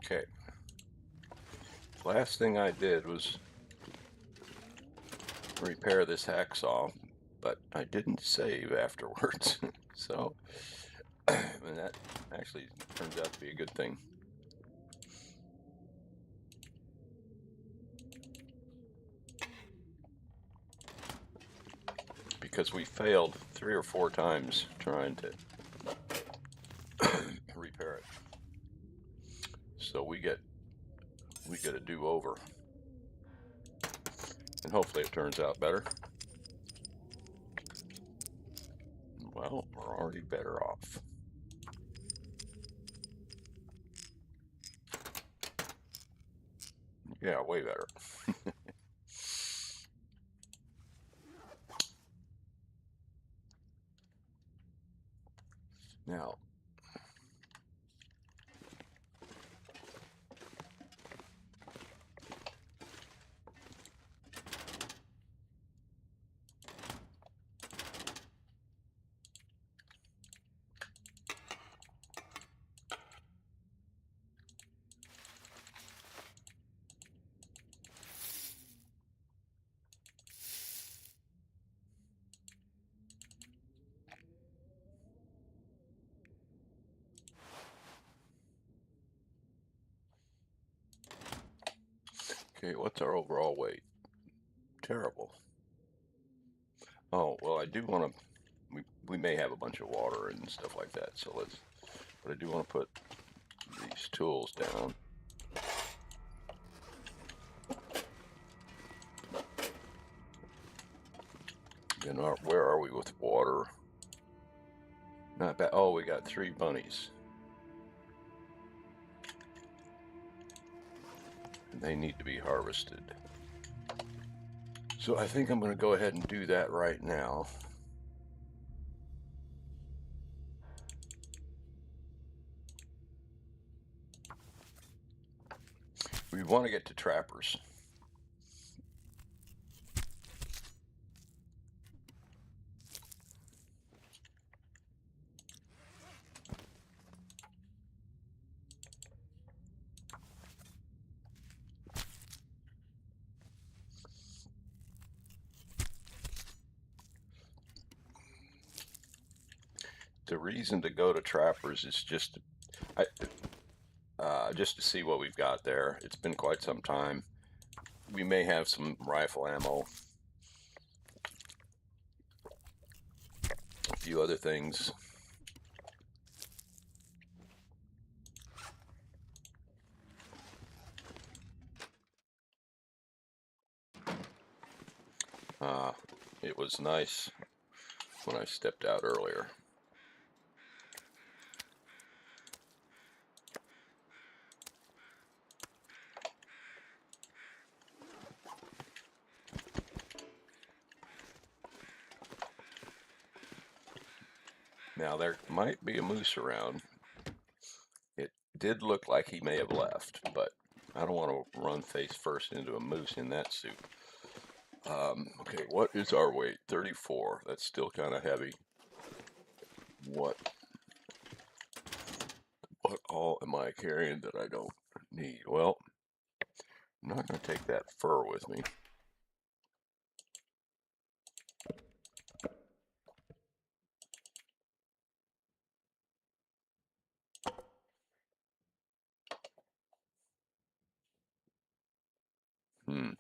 Okay. Last thing I did was repair this hacksaw, but I didn't save afterwards. So, and that actually turns out to be a good thing because we failed 3 or 4 times trying to repair it. So we get a do-over, and hopefully it turns out better. Well, we're already better off. Yeah, way better. Now, okay, what's our overall weight? Terrible. Oh, well, I do want to, we may have a bunch of water and stuff like that, so but I do want to put these tools down. And where are we with water? Not bad. Oh, we got 3 bunnies. And they need to be harvested. So I think I'm going to go ahead and do that right now. We want to get to trappers. The reason to go to trappers is just to see what we've got there. It's been quite some time. We may have some rifle ammo, a few other things. It was nice when I stepped out earlier. Now there might be a moose around. It did look like he may have left, but I don't want to run face first into a moose in that suit. Okay, what is our weight? 34. That's still kind of heavy. What all am I carrying that I don't need? Well, I'm not going to take that fur with me. Hmm.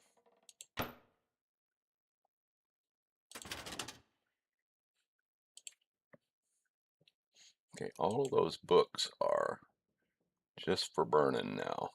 Okay, all of those books are just for burning now.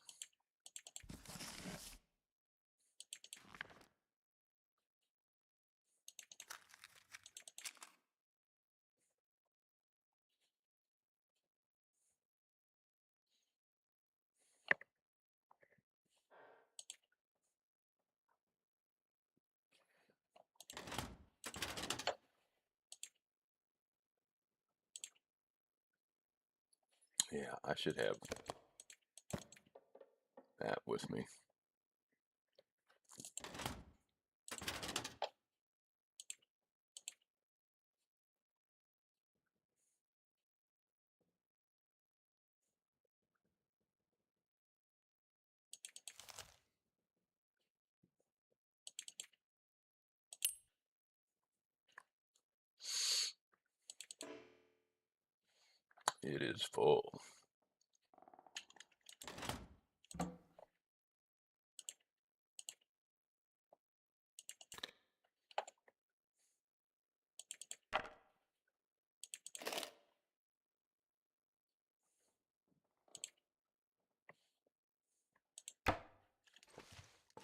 Yeah, I should have that with me. It is full.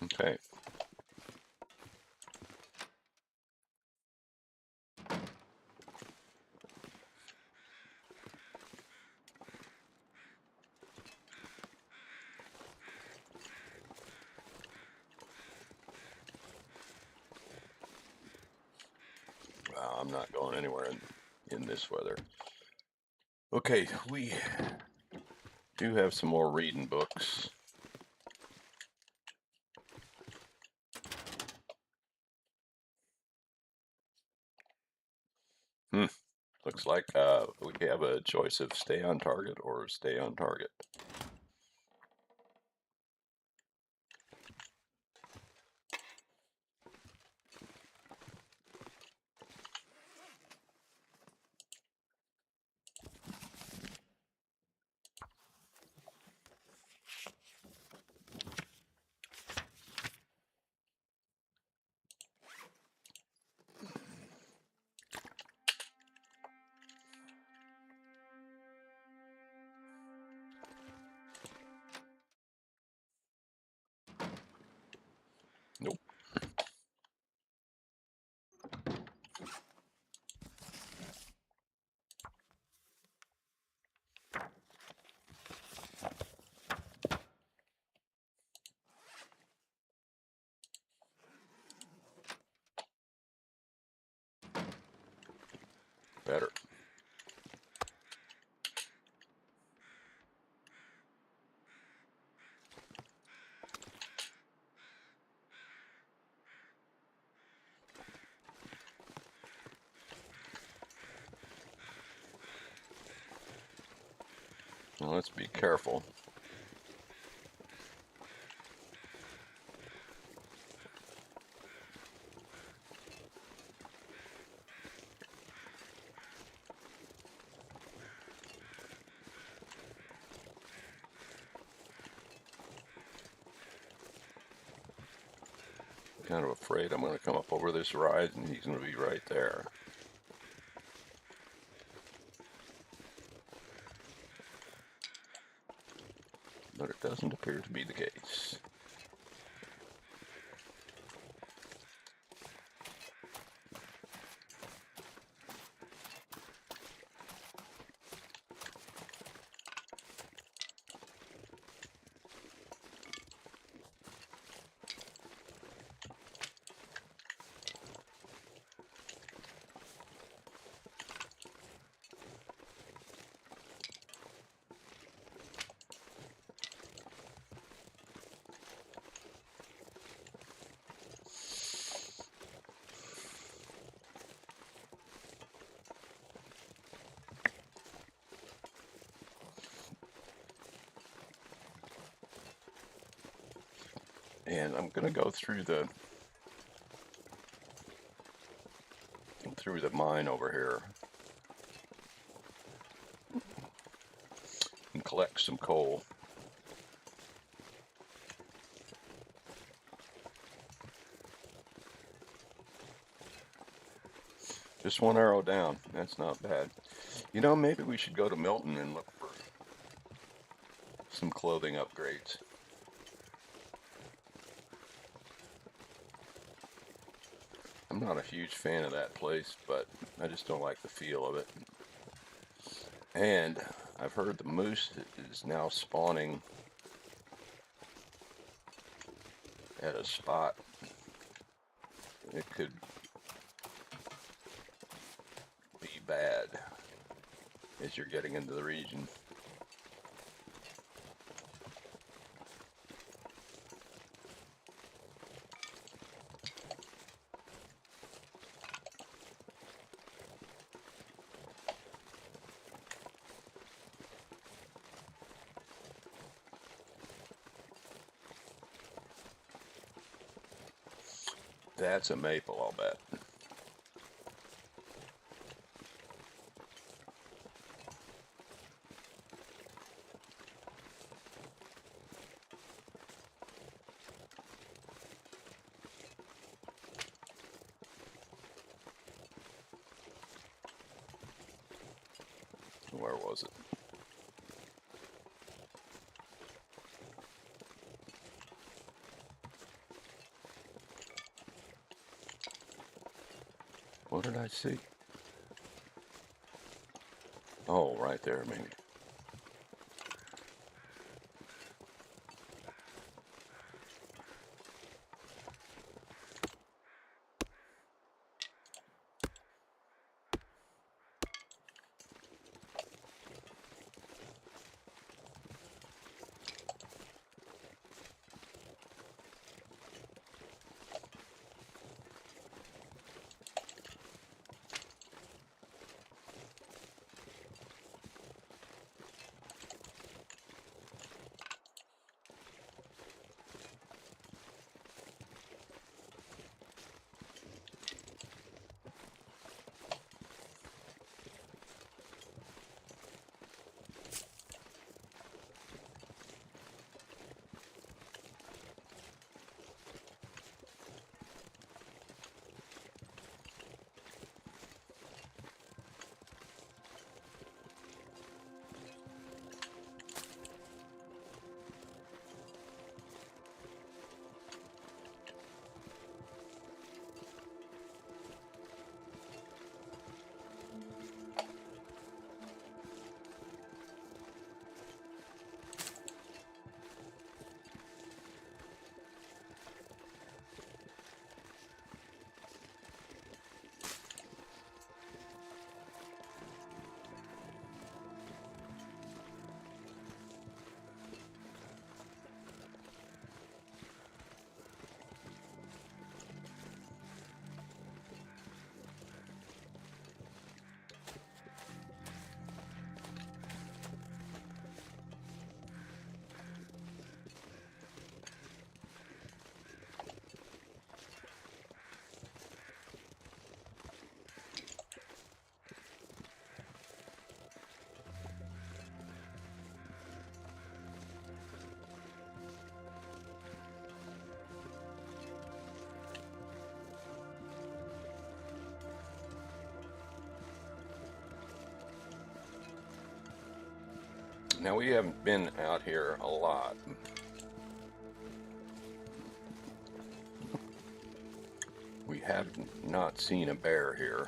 Okay. I'm not going anywhere in this weather. Okay, we do have some more reading books. Looks like we have a choice of stay on target or stay on target. Nope. Better. Now let's be careful. Kind of afraid I'm going to come up over this rise and he's going to be right there. But it doesn't appear to be the case. And I'm going to go through the mine over here and collect some coal. Just one arrow down. That's not bad. You know, maybe we should go to Milton and look for some clothing upgrades. I'm not a huge fan of that place, but I just don't like the feel of it. And I've heard the moose is now spawning at a spot. It could be bad as you're getting into the region. That's a maple, I'll bet. Where was it? What did I see? Oh, right there, maybe. Now, we haven't been out here a lot. We have not seen a bear here.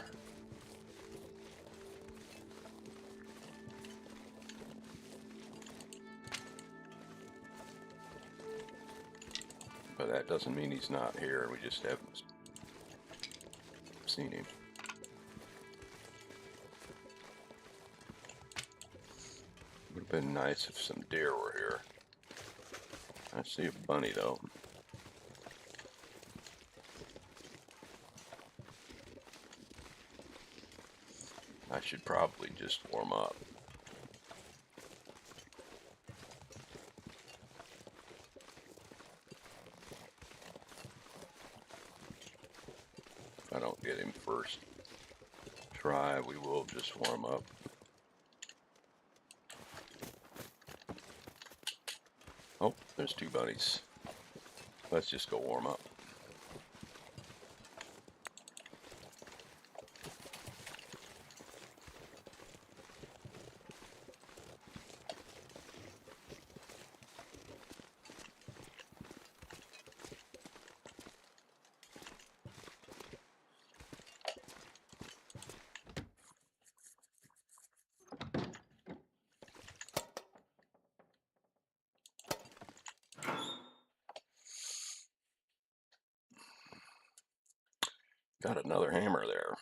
But that doesn't mean he's not here. We just haven't seen him. Would have been nice if some deer were here. I see a bunny though. I should probably just warm up. If I don't get him first try, we will just warm up. Oh, there's two bunnies. Let's just go warm up. Got another hammer there.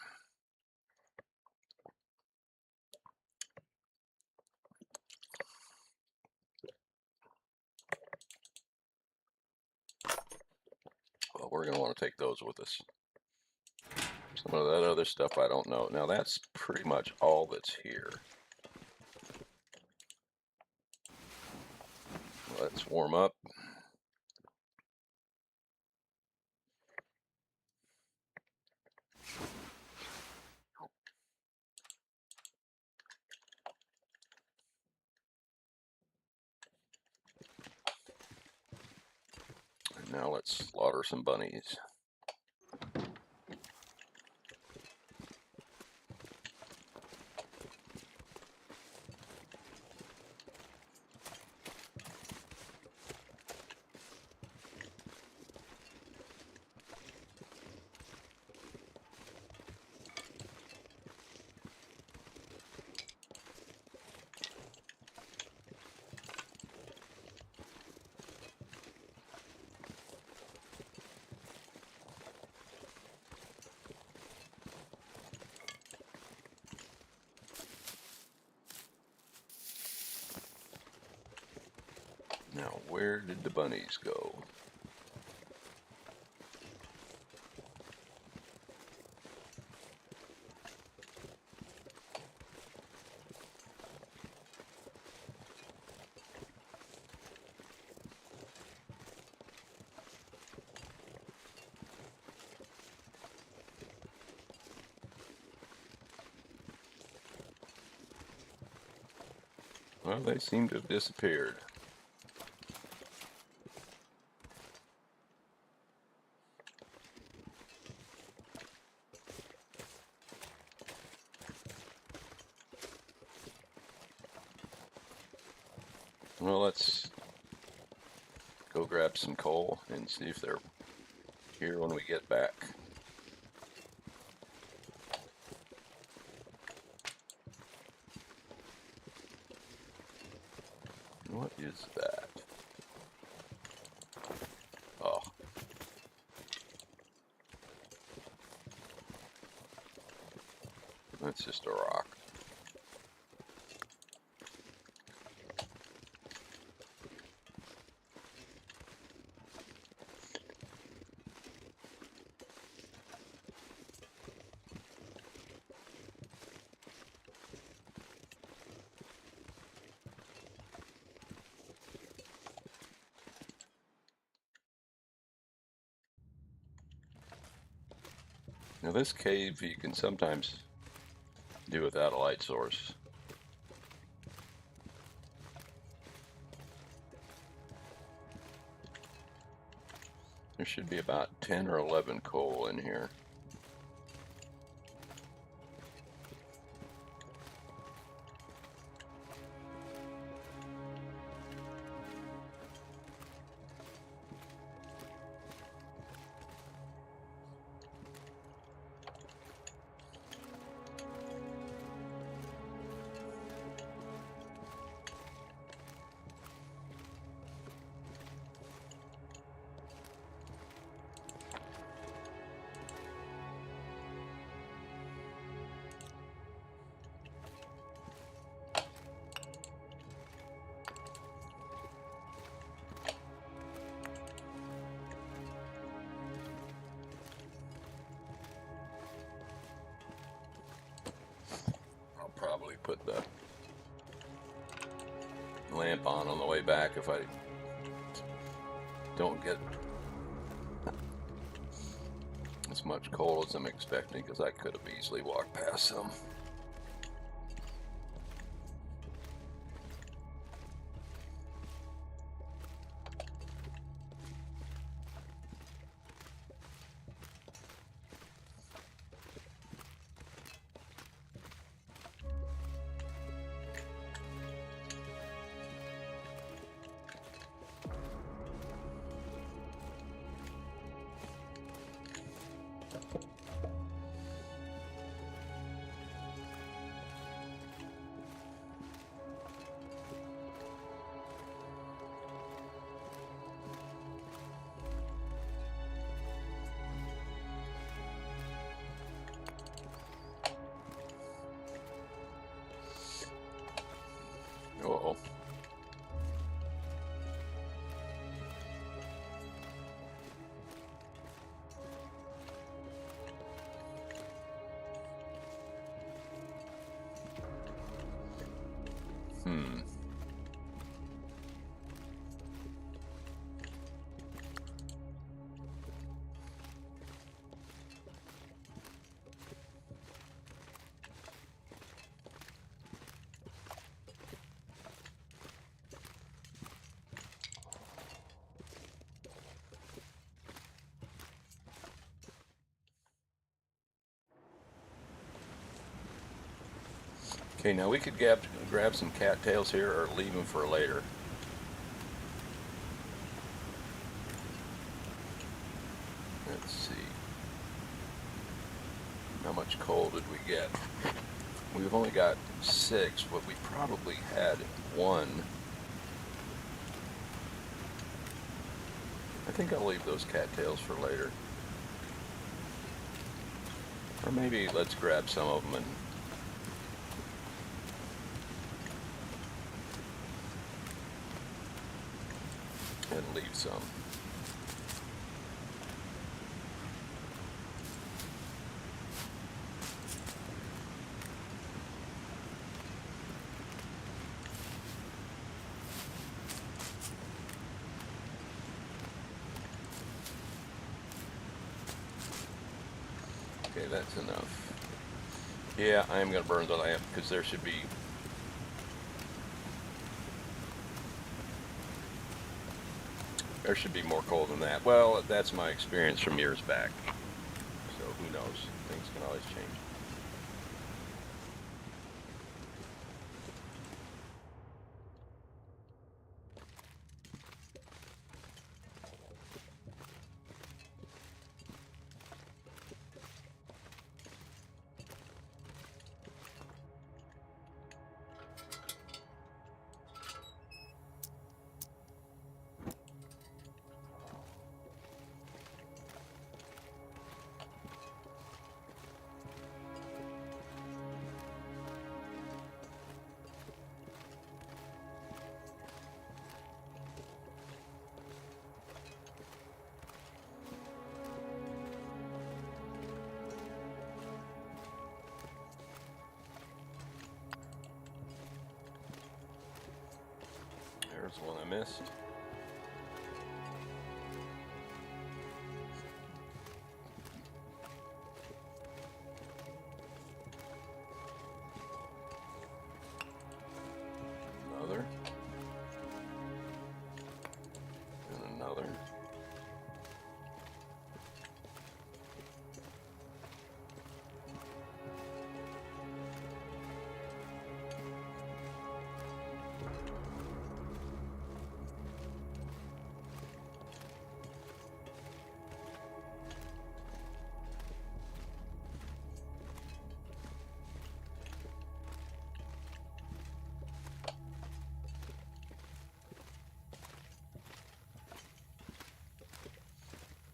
Well, we're going to want to take those with us. Some of that other stuff I don't know. Now that's pretty much all that's here. Let's warm up. And now let's slaughter some bunnies. Now, where did the bunnies go? Well, they seem to have disappeared. Well, let's go grab some coal and see if they're here when we get back. What is that? Oh. That's just a rock. Now this cave you can sometimes do without a light source. There should be about 10 or 11 coal in here. Probably put the lamp on the way back if I don't get as much coal as I'm expecting, because I could have easily walked past some. Uh-oh. Hmm. Okay, now we could grab some cattails here or leave them for later. Let's see. How much coal did we get? We've only got 6, but we probably had 1. I think I'll leave those cattails for later. Or maybe let's grab some of them and and leave some. Okay, that's enough. Yeah, I am going to burn the lamp because there should be more coal than that. Well, that's my experience from years back. So who knows? Things can always change. There's one I missed. Another. And another.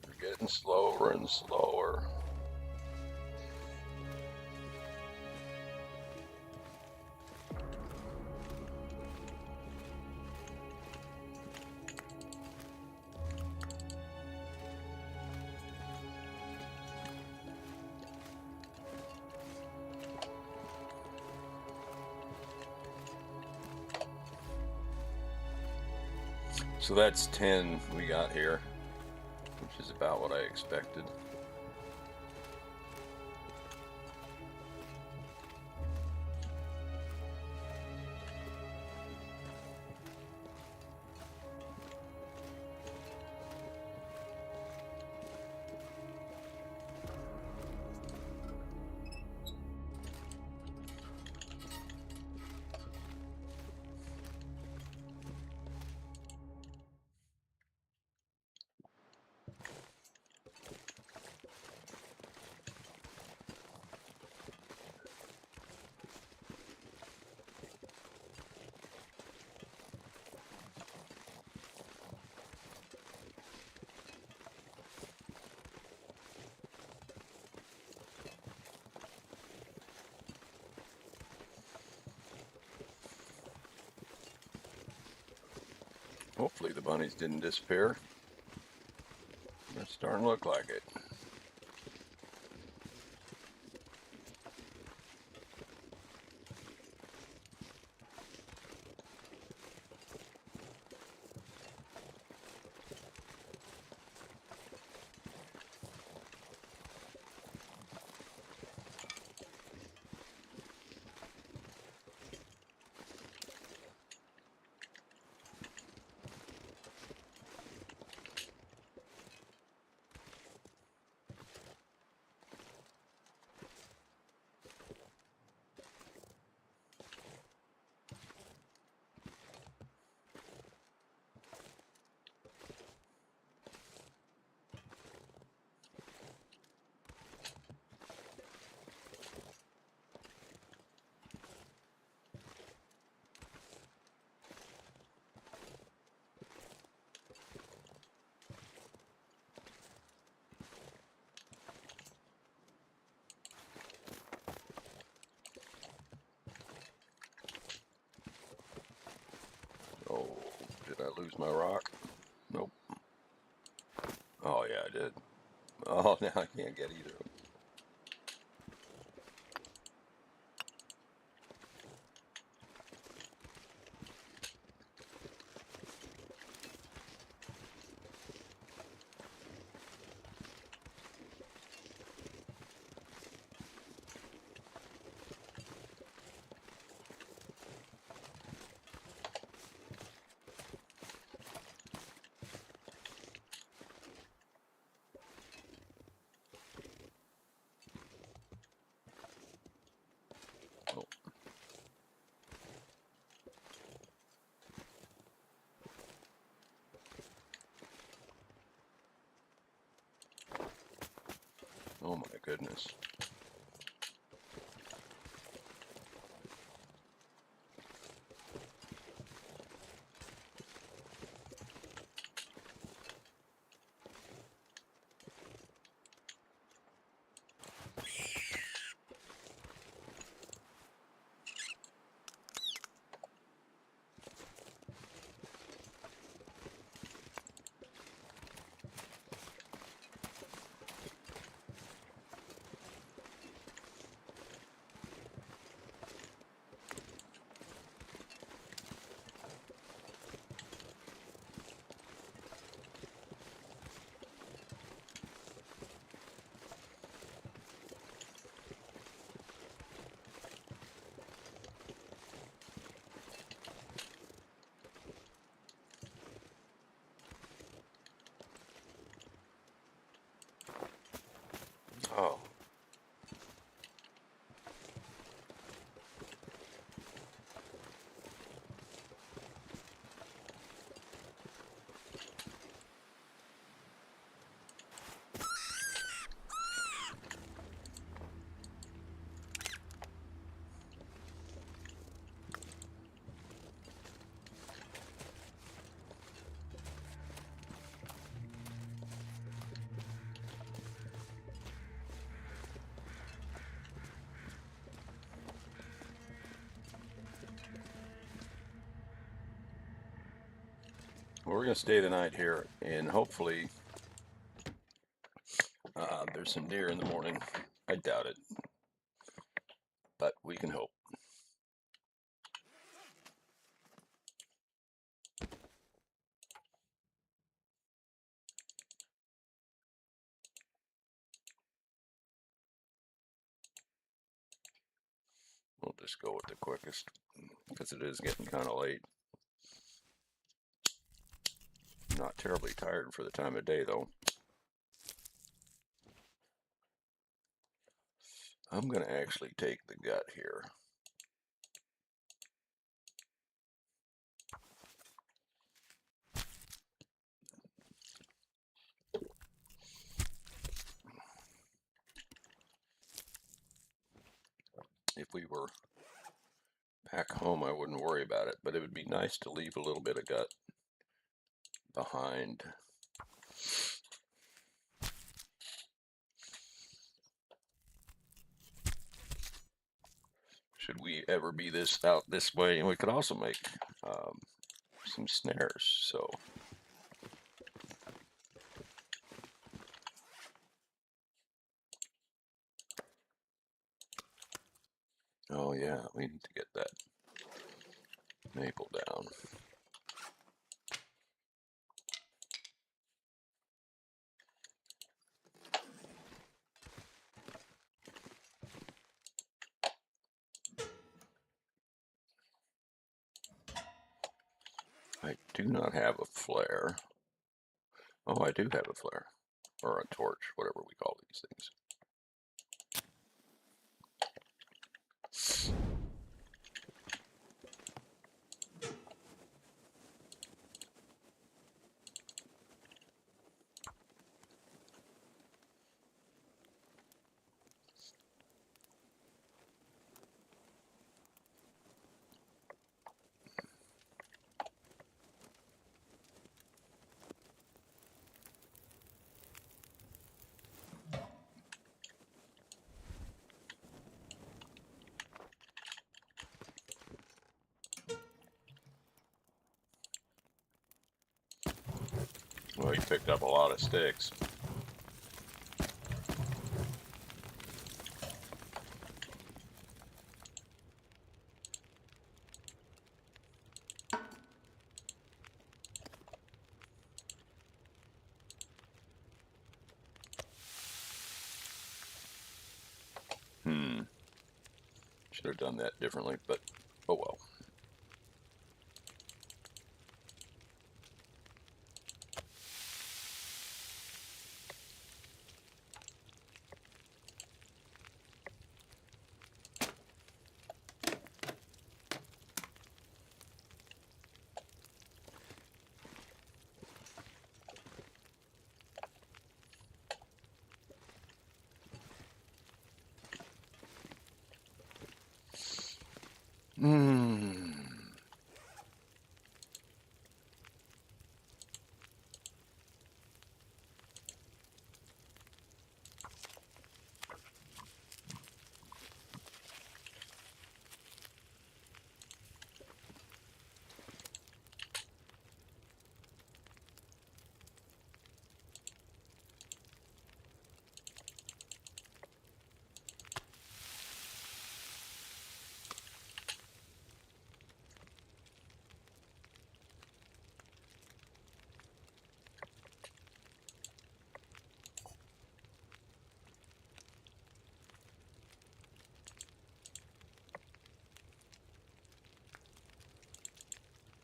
We're getting slower and slower. So that's 10 we got here, which is about what I expected. Hopefully the bunnies didn't disappear. They're starting to look like it. Oh, did I lose my rock? Oh yeah, I did. Oh, now I can't get either of them. Oh, oh my goodness. Oh, well, we're gonna stay the night here, and hopefully there's some deer in the morning. I doubt it, but we can hope. We'll just go with the quickest because it is getting kind of late. Not terribly tired for the time of day, though. I'm going to actually take the gut here. If we were back home, I wouldn't worry about it, but it would be nice to leave a little bit of gut behind. Should we ever be this out this way, and we could also make some snares. So oh yeah, we need to get that maple down. I do not have a flare. Oh, I do have a flare, or a torch, whatever we call these things. Well, you picked up a lot of sticks. Should have done that differently, but oh well.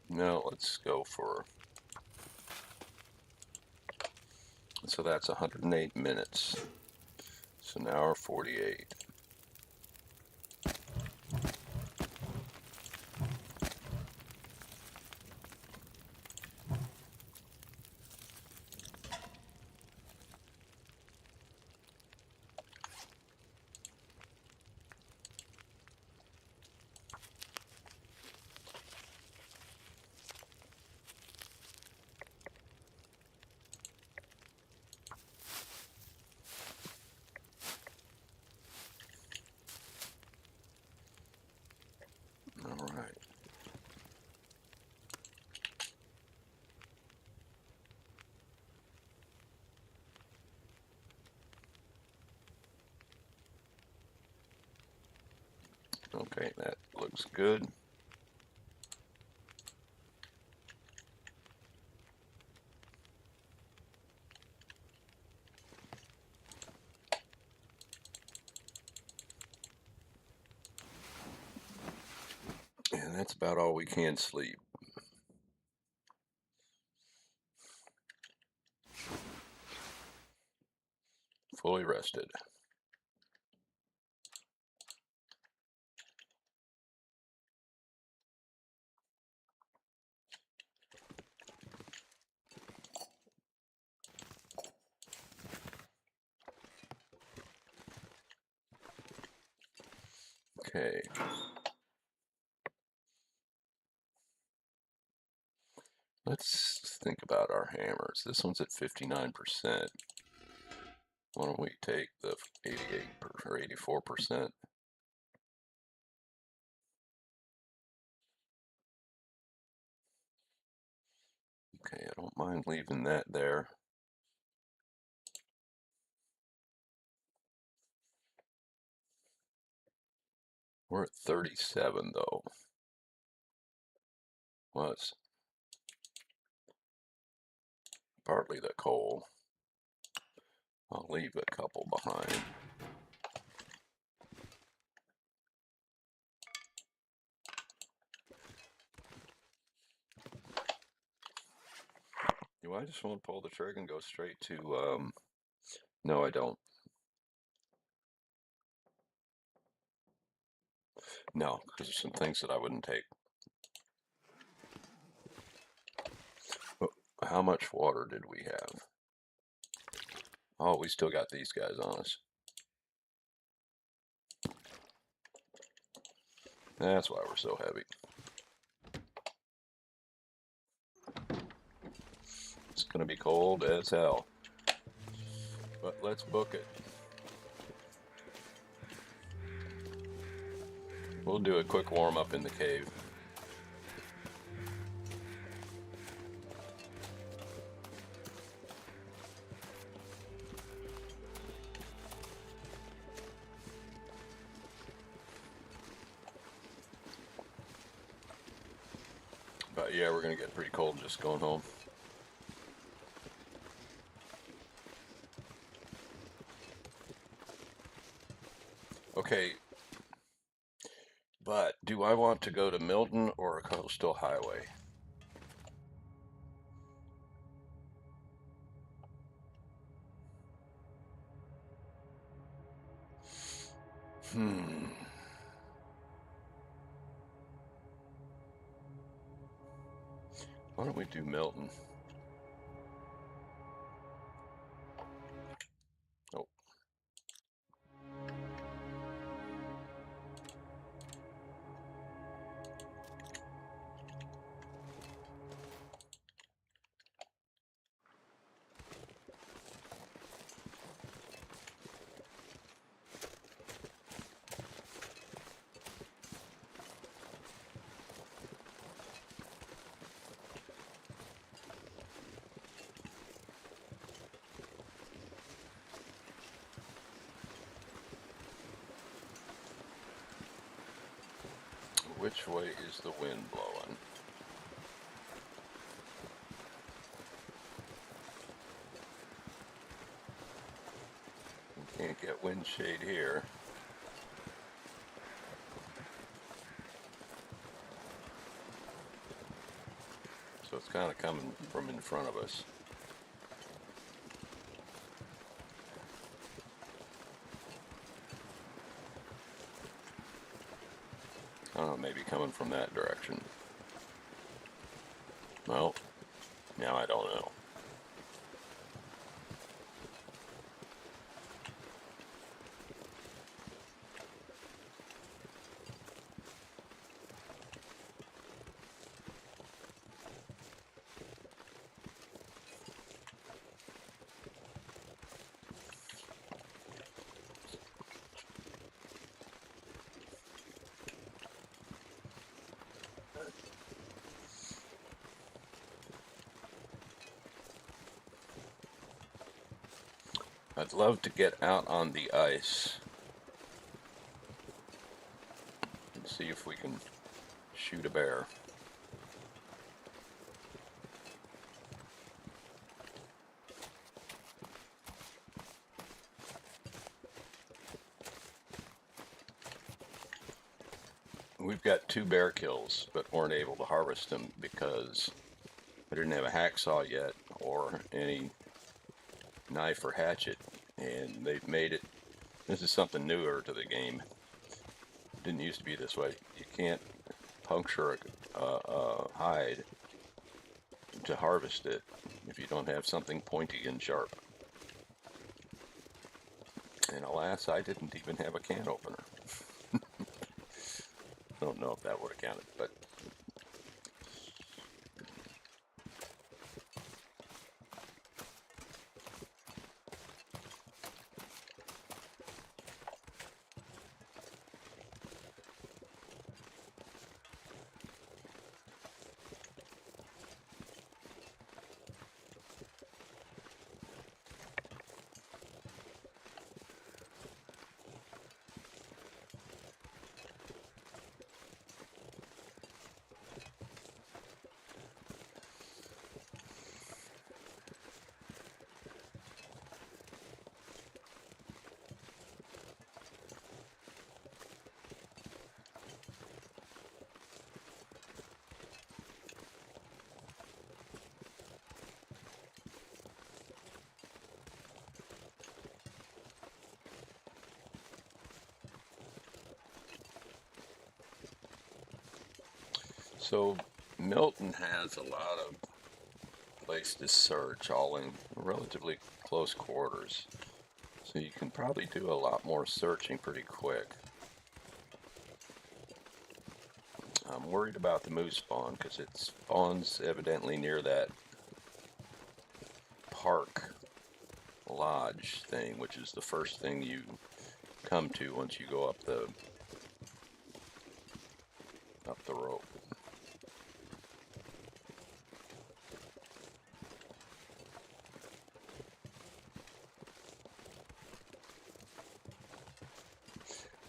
Now let's go for, so that's 108 minutes. So an hour 48. All right. Okay, that looks good. And that's about all we can sleep. Fully rested. Okay. Let's think about our hammers. This one's at 59%. Why don't we take the 88 or 84%? Okay, I don't mind leaving that there. We're at 37 though. Well, it's partly the coal. I'll leave a couple behind. Do I just want to pull the trigger and go straight to, no, I don't. No, because there's some things that I wouldn't take. But how much water did we have? Oh, we still got these guys on us. That's why we're so heavy. It's going to be cold as hell. But let's book it. We'll do a quick warm up in the cave. But yeah, we're going to get pretty cold just going home. Okay, Do I want to go to Milton or a coastal highway? Hmm. Why don't we do Milton? Oh, which way is the wind blowing? We can't get wind shade here. So it's kind of coming from in front of us. I don't know, maybe coming from that direction. Well, now I don't know. I'd love to get out on the ice and see if we can shoot a bear. We've got 2 bear kills, but weren't able to harvest them because I didn't have a hacksaw yet or any knife or hatchet, and they've made it. This is something newer to the game. It didn't used to be this way. You can't puncture a hide to harvest it if you don't have something pointy and sharp. And alas, I didn't even have a can opener. I don't know if that would have counted, but so Milton has a lot of place to search, all in relatively close quarters. So you can probably do a lot more searching pretty quick. I'm worried about the moose spawn because it spawns evidently near that park lodge thing, which is the first thing you come to once you go up the rope.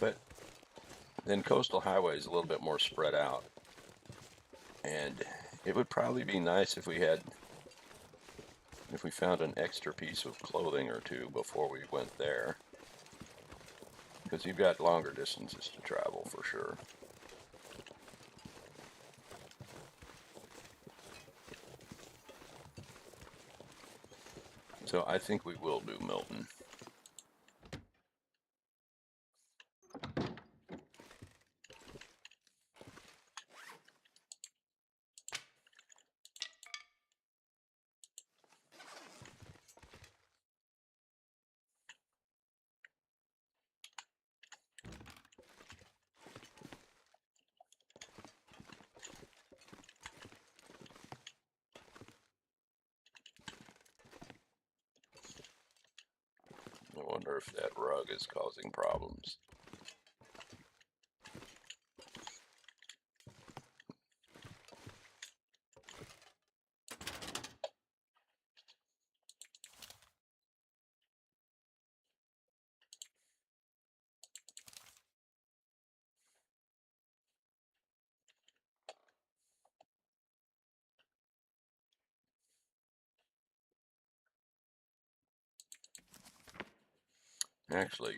But then coastal highway is a little bit more spread out, and it would probably be nice if we found an extra piece of clothing or two before we went there, because you've got longer distances to travel for sure. So I think we will do Milton. I wonder if that rug is causing problems. Actually,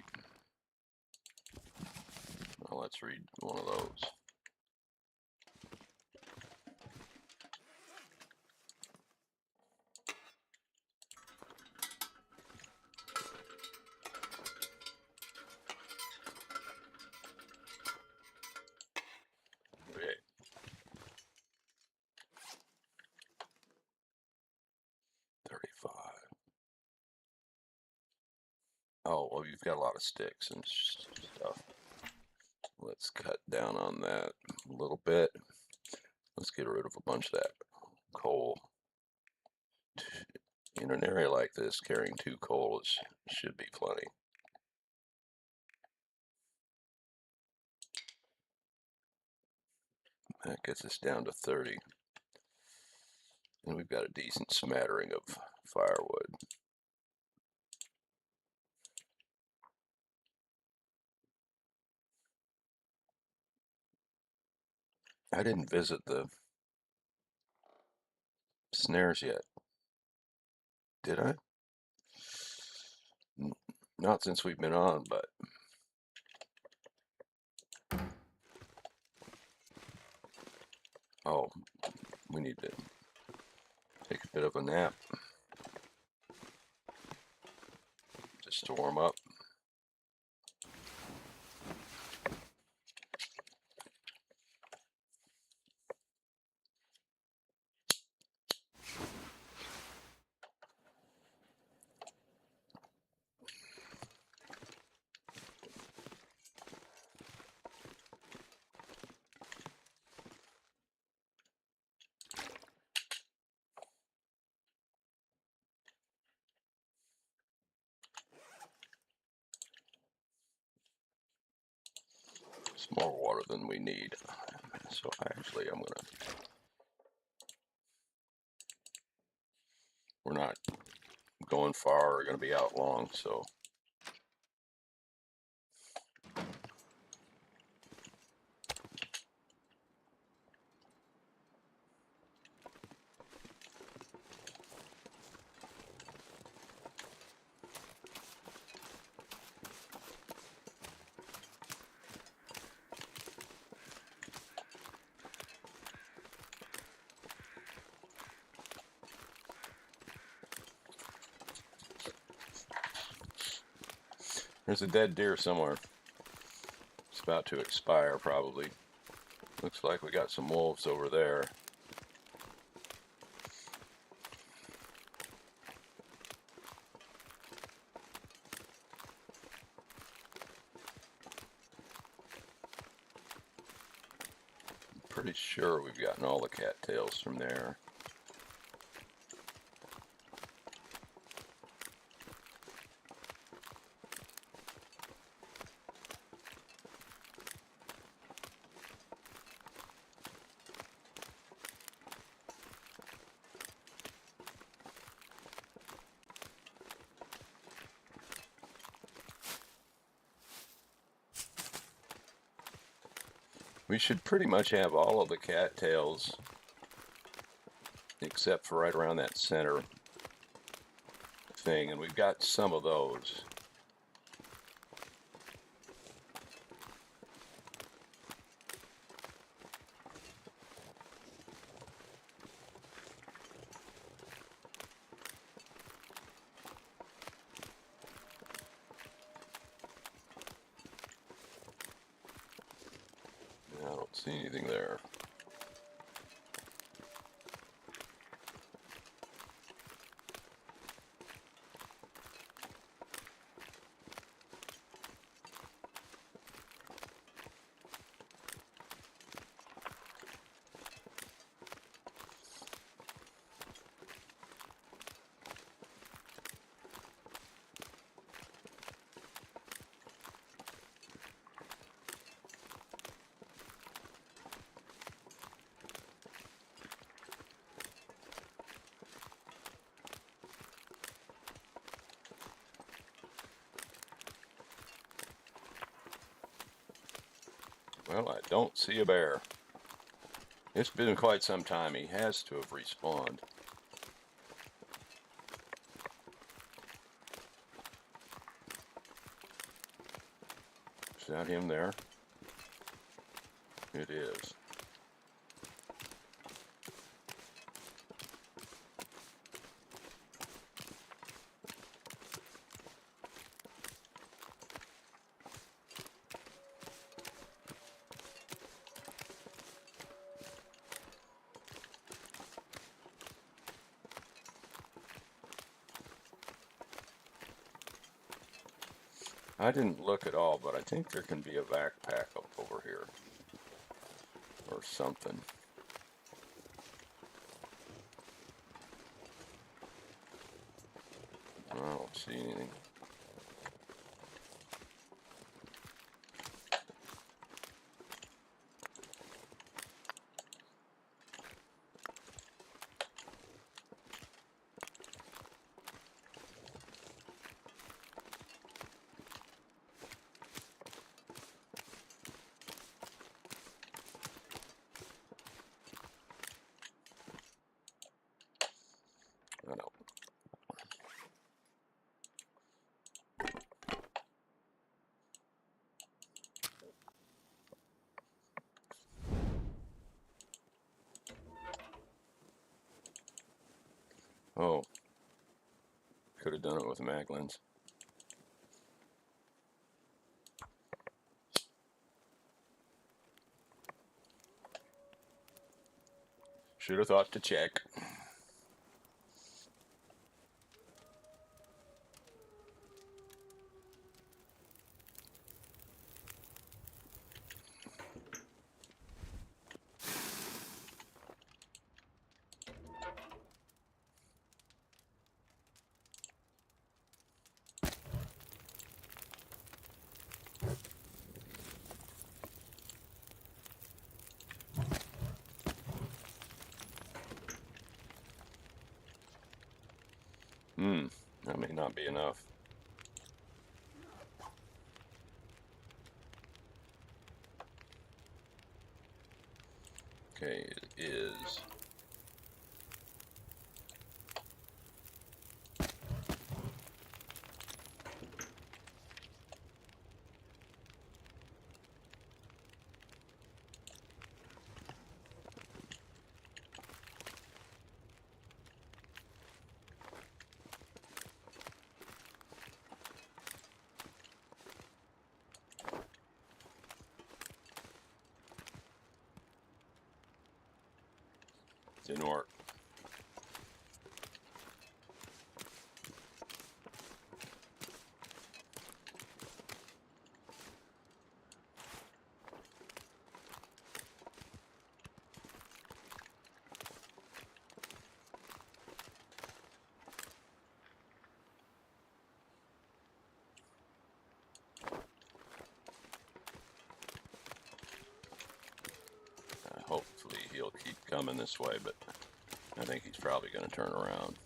well, let's read one of those. Okay. 35. Oh, well, you've got a lot of sticks and stuff. Let's cut down on that a little bit. Let's get rid of a bunch of that coal. In an area like this, carrying 2 coal should be plenty. That gets us down to 30. And we've got a decent smattering of firewood. I didn't visit the snares yet, did I? Not since we've been on, but oh, we need to take a bit of a nap just to warm up. It's more water than we need. So actually, we're not going far or going to be out long, so there's a dead deer somewhere. It's about to expire, probably. Looks like we got some wolves over there. Pretty sure we've gotten all the cattails from there. We should pretty much have all of the cattails except for right around that center thing, and we've got some of those. See anything there? Well, I don't see a bear. It's been quite some time. He has to have respawned. Is that him there? It is. I didn't look at all, but I think there can be a backpack up over here. Or something. I don't see anything. I don't. Oh, could have done it with Maglins. Should have thought to check. That may not be enough. Okay, it is. Didn't work. Hopefully he'll keep coming this way, but I think he's probably going to turn around.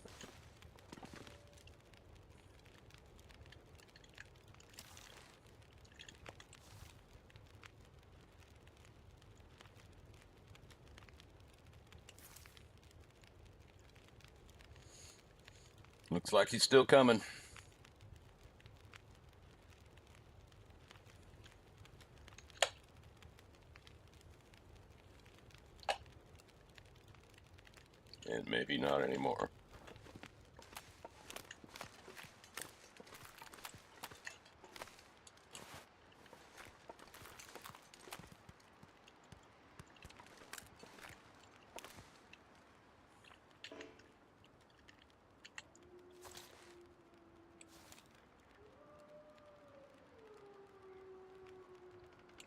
Looks like he's still coming. And maybe not anymore.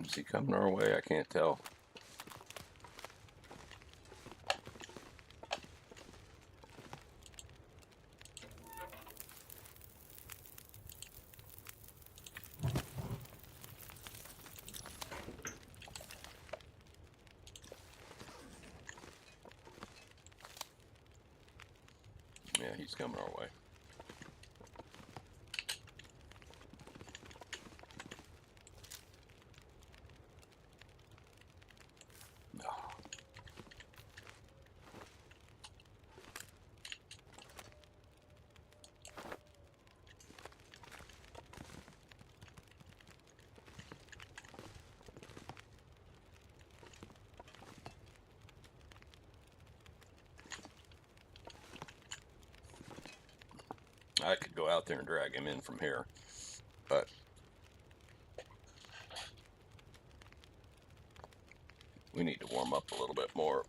Is he coming our way? I can't tell. Yeah, he's coming our way. I could go out there and drag him in from here, but we need to warm up a little bit more.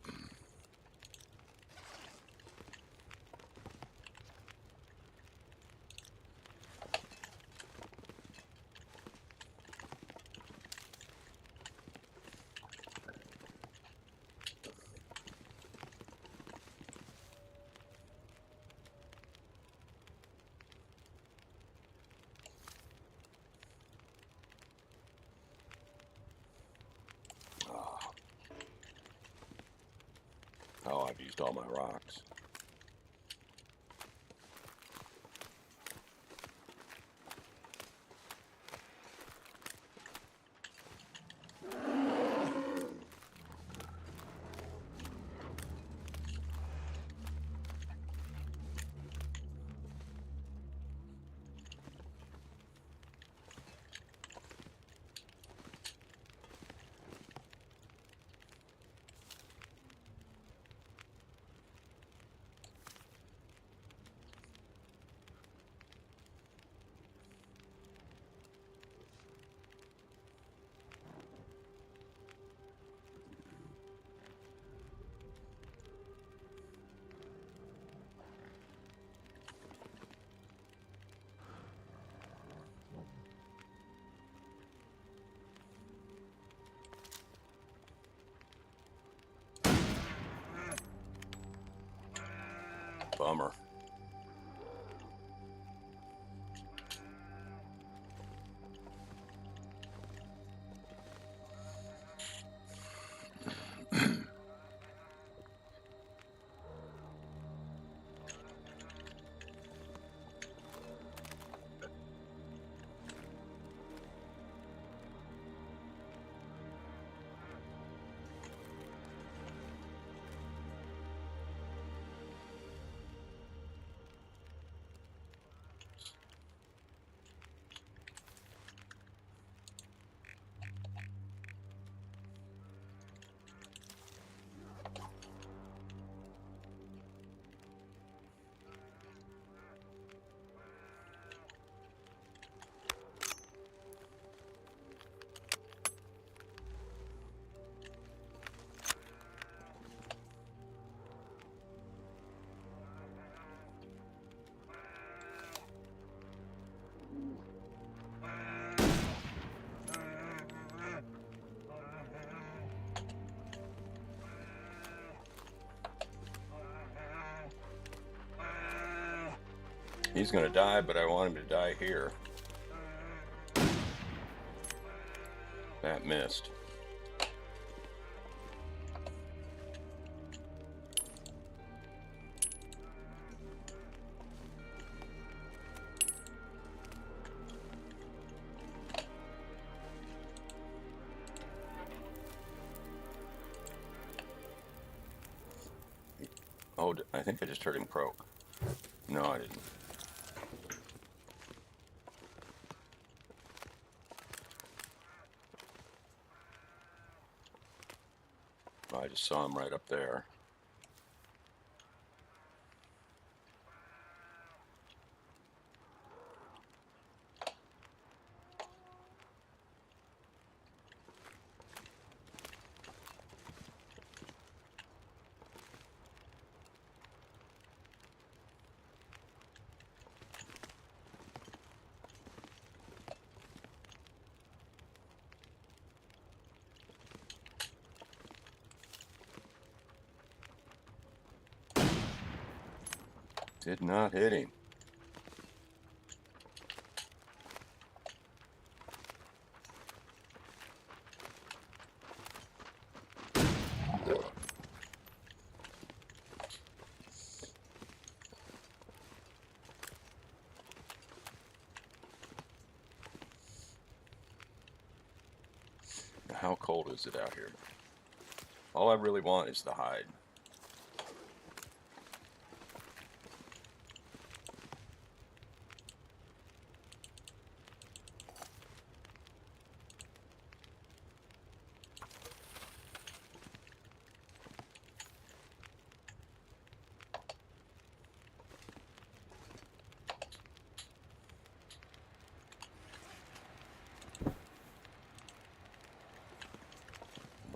Oh, I've used all my rocks. Bummer. He's going to die, but I want him to die here. That missed. Oh, I think I just heard him croak. No, I didn't. I just saw him right up there. Did not hit him. How cold is it out here? All I really want is the hide.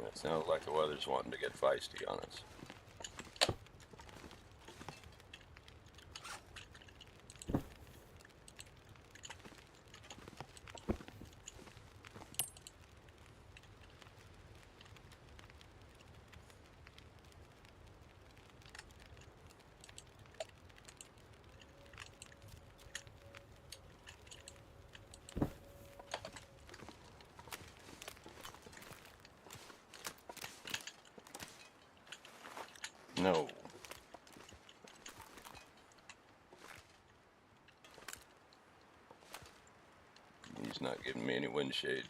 It sounds like the weather's wanting to get feisty on us. No. He's not giving me any wind shade.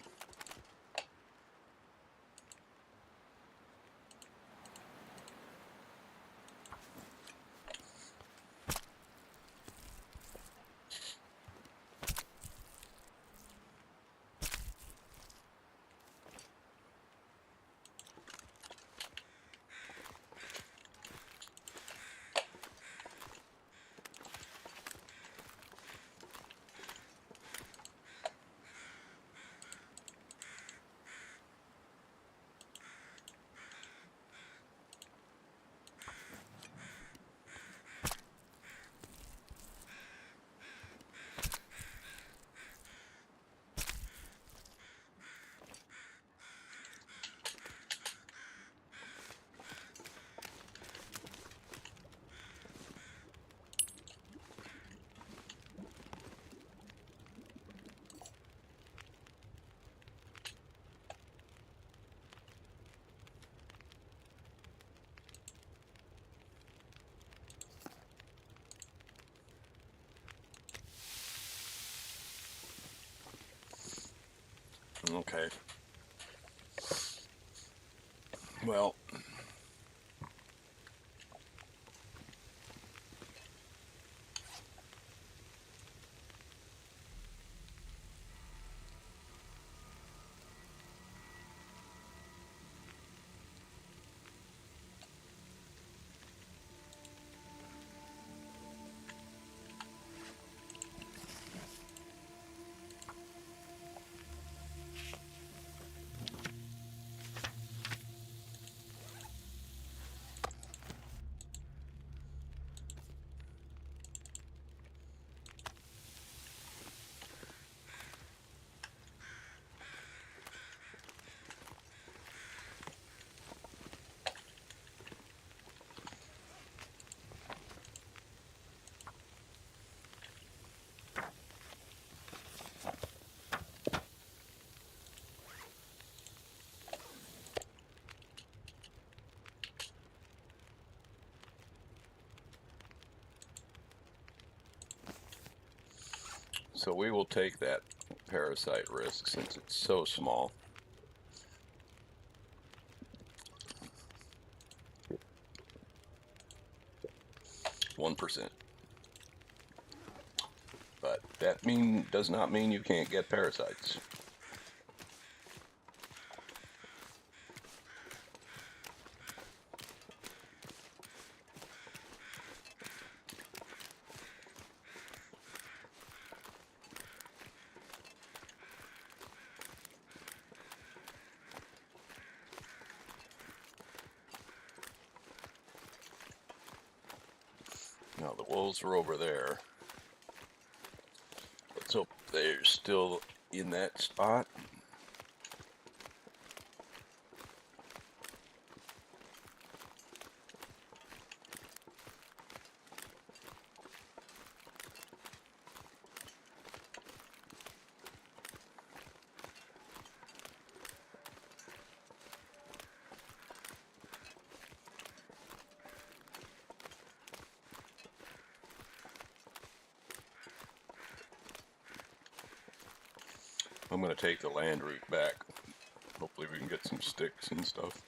Okay. Well, so we will take that parasite risk since it's so small. %1. But that does not mean you can't get parasites. Now the wolves are over there. Let's hope they're still in that spot. I'm going to take the land route back. Hopefully we can get some sticks and stuff.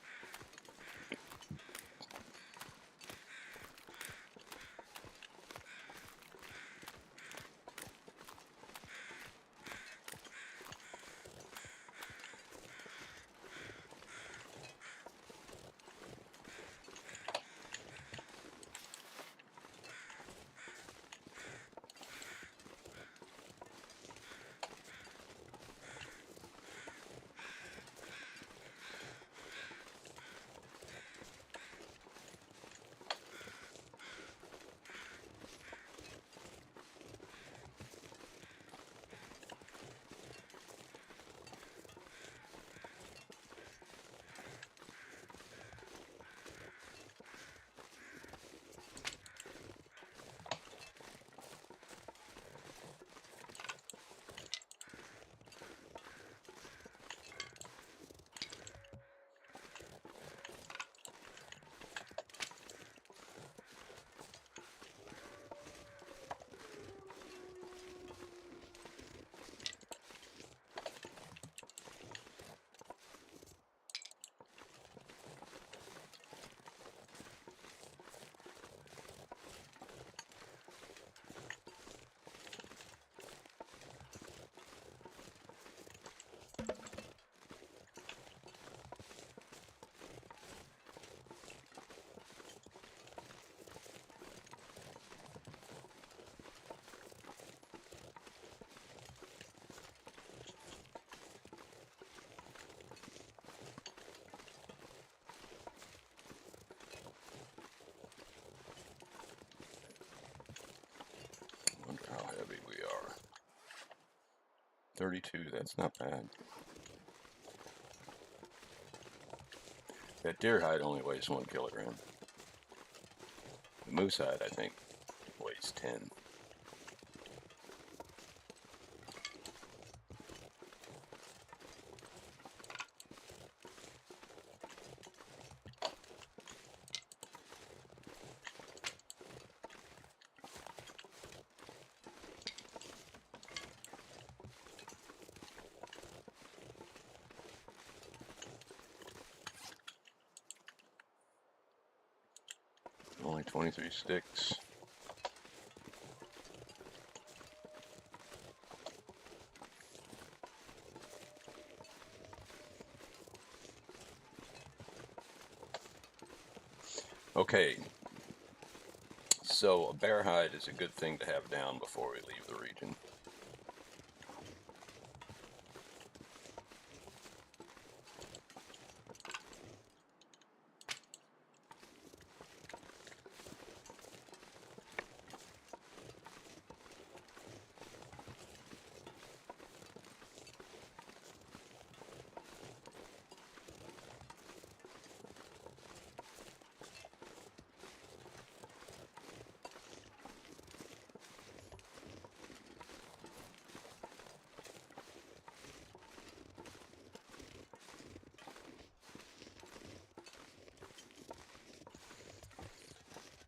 Wonder how heavy we are. 32, that's not bad. That deer hide only weighs 1 kilogram. The moose hide, I think, weighs 10. Only 23 sticks. Okay, so a bear hide is a good thing to have down before we leave the region.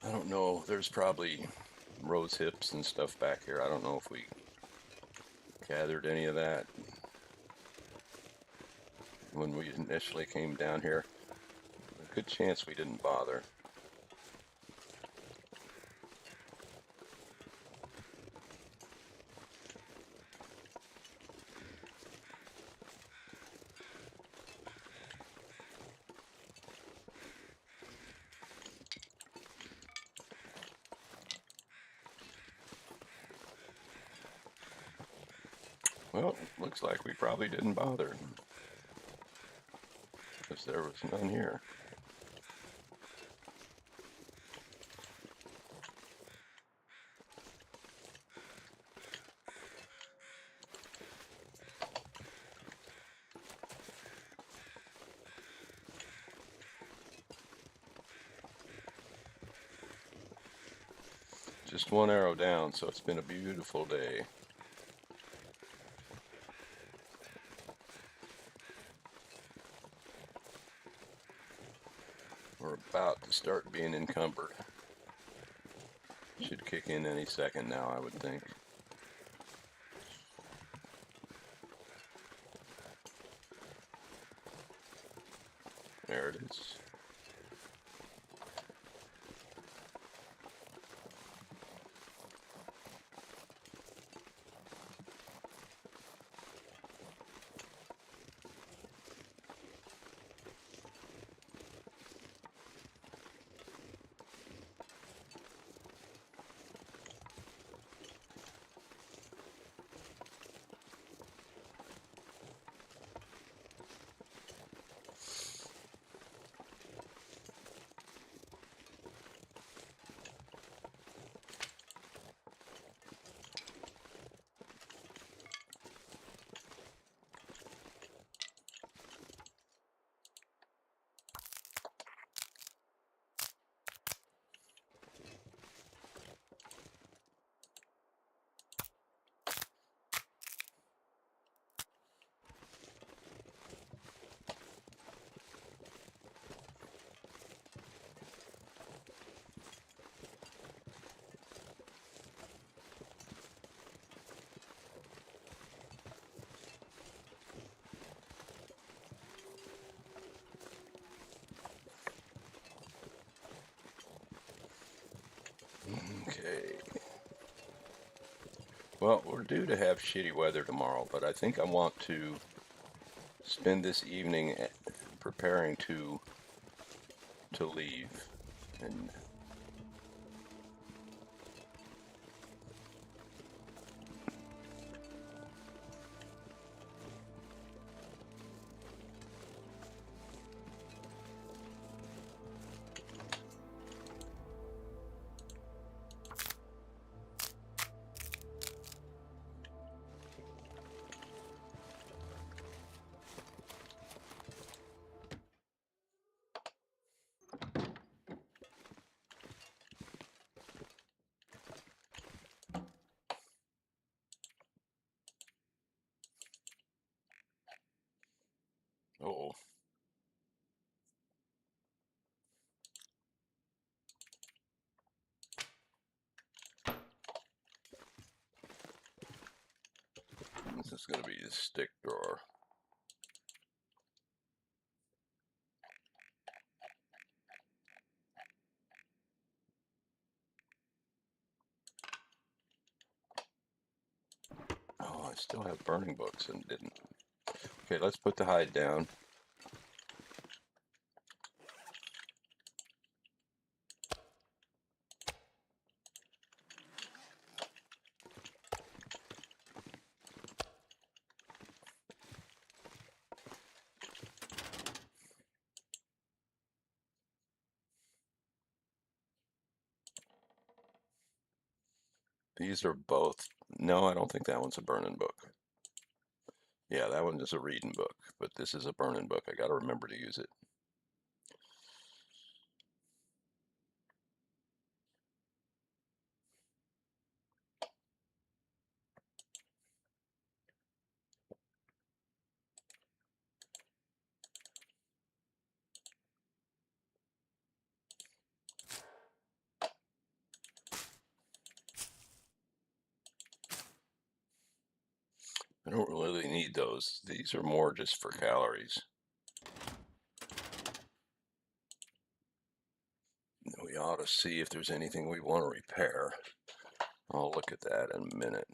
I don't know, there's probably rose hips and stuff back here. I don't know if we gathered any of that when we initially came down here. A good chance we didn't bother. Well, looks like we probably didn't bother, because there was none here. Just one arrow down, so it's been a beautiful day. We're about to start being encumbered. Should kick in any second now, I would think. There it is. Okay. Well, we're due to have shitty weather tomorrow, but I think I want to spend this evening preparing to leave. And oh, this is going to be the stick drawer. Oh, I still have burning books and didn't. Okay, let's put the hide down. These are both. No, I don't think that one's a burning book. Yeah, that one is a reading book, but this is a burning book. I got to remember to use it. I don't really need those. These are more just for calories. We ought to see if there's anything we want to repair. I'll look at that in a minute.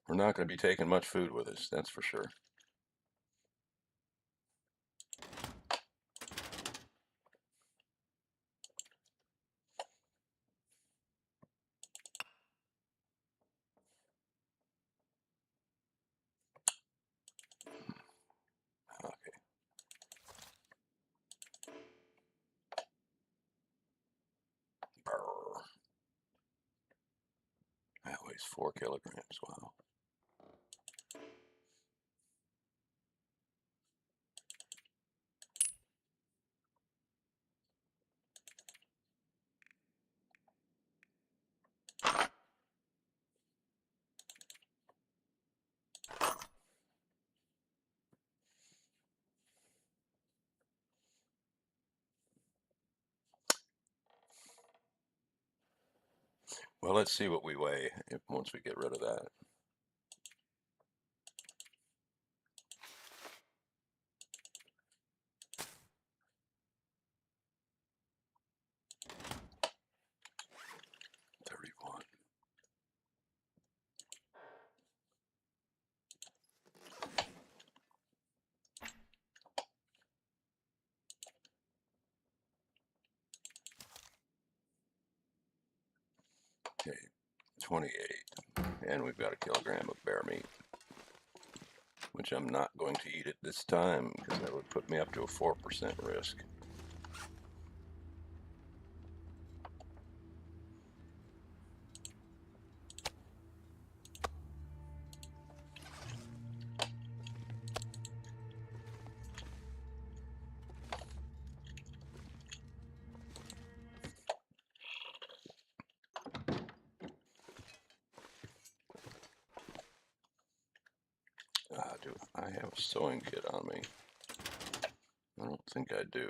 We're not going to be taking much food with us, that's for sure. Okay. Brr. That weighs 4 kilograms. Wow. Well, let's see what we weigh once we get rid of that. Okay, 28. And we've got a kilogram of bear meat, which I'm not going to eat at this time because that would put me up to a 4% risk. Do I have a sewing kit on me? I don't think I do.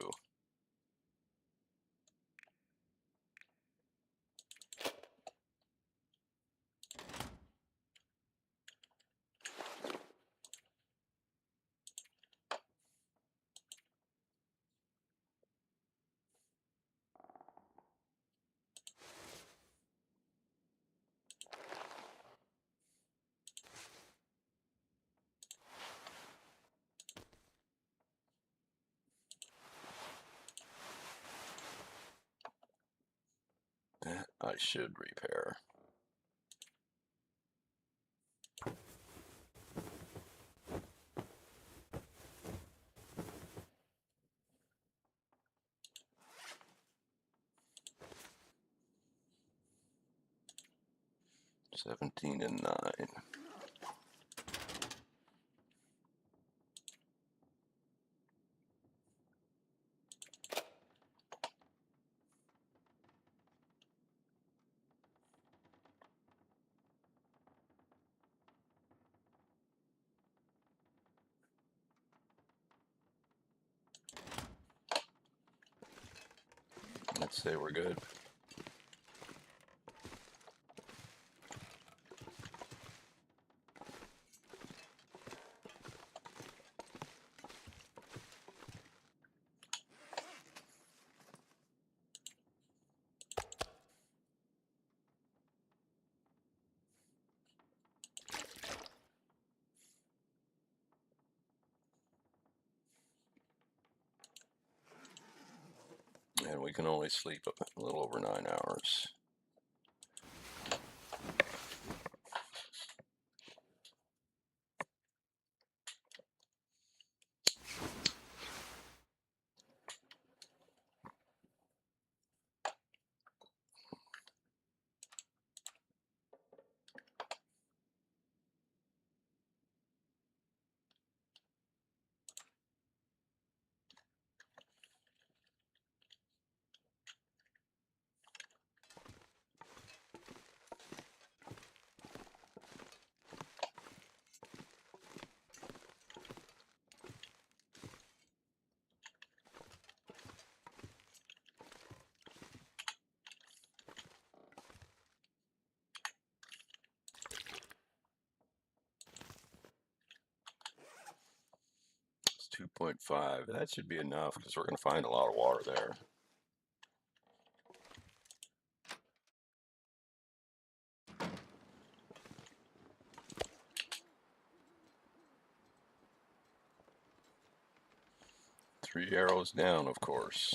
That I should repair. $17 and $9. Let's say we're good. And we can only sleep a little over 9 hours. It's 2.5. That should be enough because we're going to find a lot of water there. Three arrows down, of course.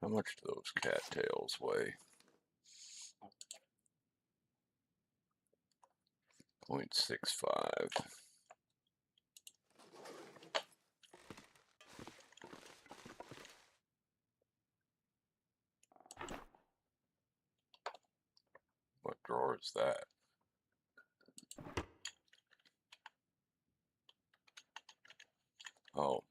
How much do those cattails weigh? 0.65. What drawer is that? Oh,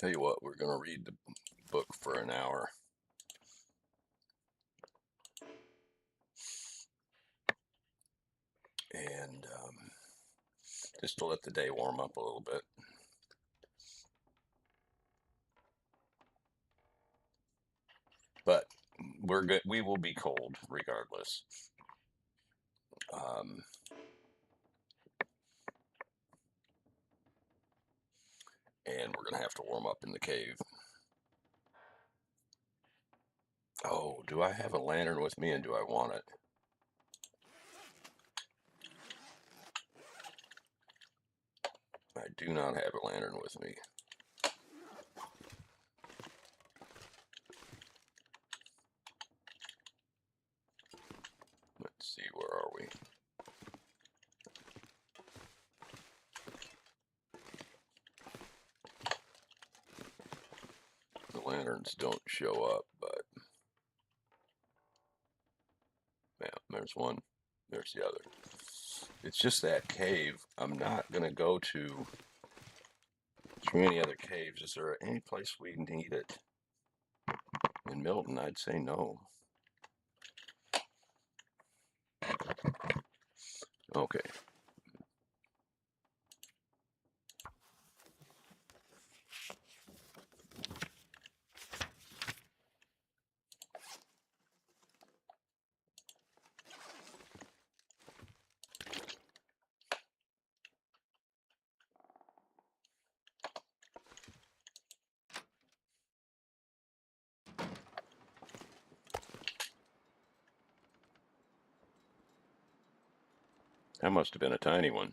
Tell you what, we're going to read the book for an hour. And just to let the day warm up a little bit. But we're good. We will be cold regardless. And we're going to have to warm up in the cave. Oh, do I have a lantern with me, and do I want it? I do not have a lantern with me. Let's see, where are we? The lanterns don't show up, but yeah, there's one, there's the other. It's just that cave. I'm not going to go to too many other caves. Is there any place we need it? In Milton, I'd say no. Okay. That must have been a tiny one.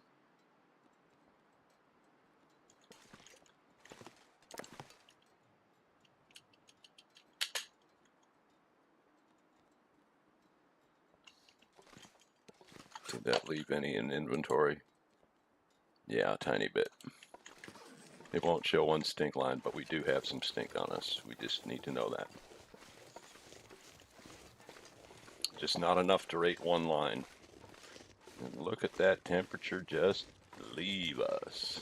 Did that leave any in inventory? Yeah, a tiny bit. It won't show one stink line, but we do have some stink on us. We just need to know that. Just not enough to rate one line. And look at that temperature just leave us.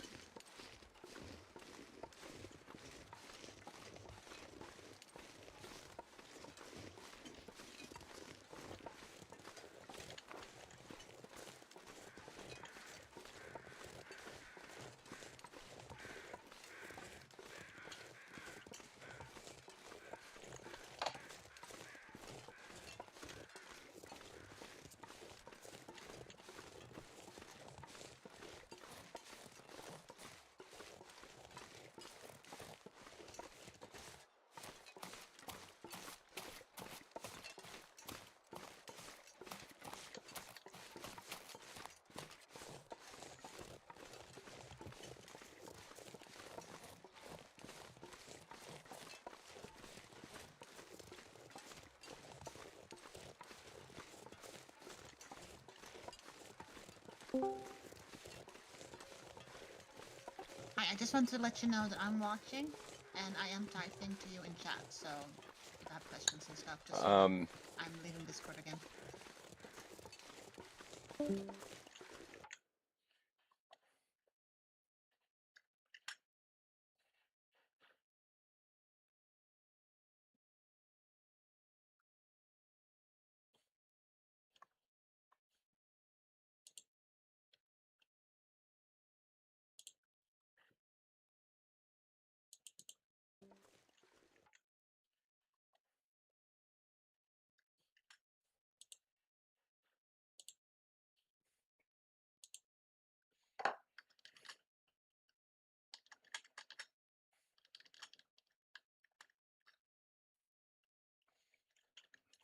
Hi, I just want to let you know that I'm watching and I am typing to you in chat. So if you have questions and stuff, just I'm leaving Discord again.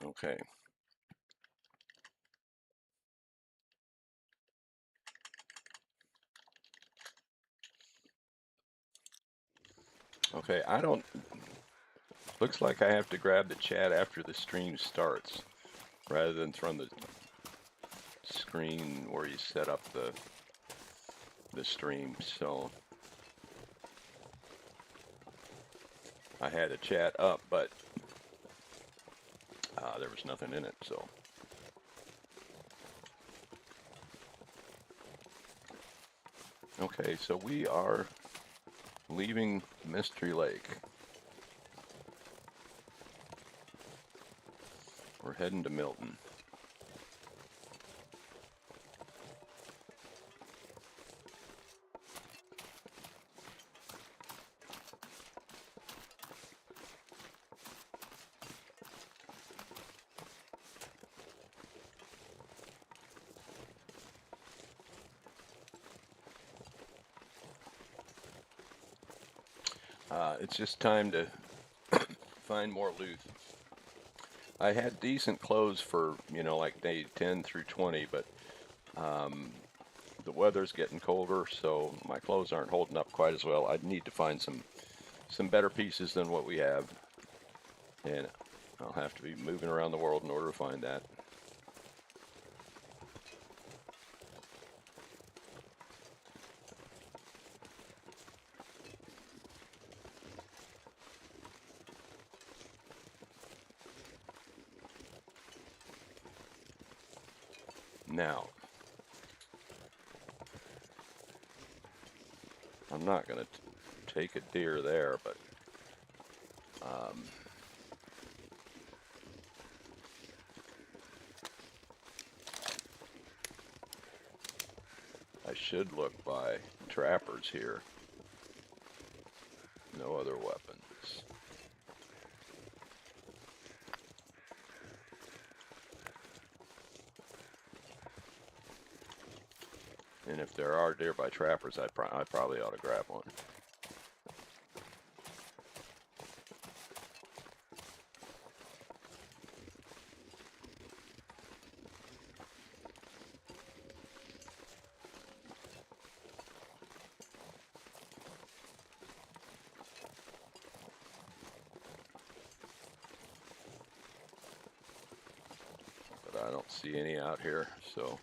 Okay. Okay, I don't... Looks like I have to grab the chat after the stream starts, rather than from the screen where you set up the stream. So I had a chat up, but there was nothing in it. So okay, so we are leaving Mystery Lake. We're heading to Milton. It's just time to find more loot. I had decent clothes for, like day 10 through 20, but the weather's getting colder, so my clothes aren't holding up quite as well. I need to find some better pieces than what we have, and I'll have to be moving around the world in order to find that. Now, I'm not going to take a deer there, but I should look by trappers here. No other weapons. And if there are deer by trappers, I probably ought to grab one. But I don't see any out here, so.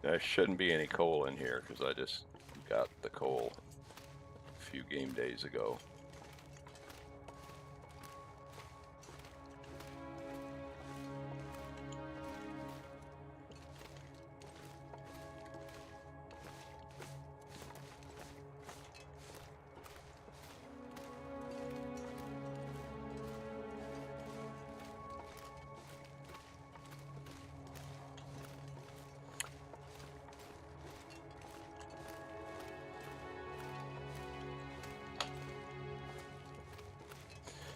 There shouldn't be any coal in here because I just got the coal a few game days ago.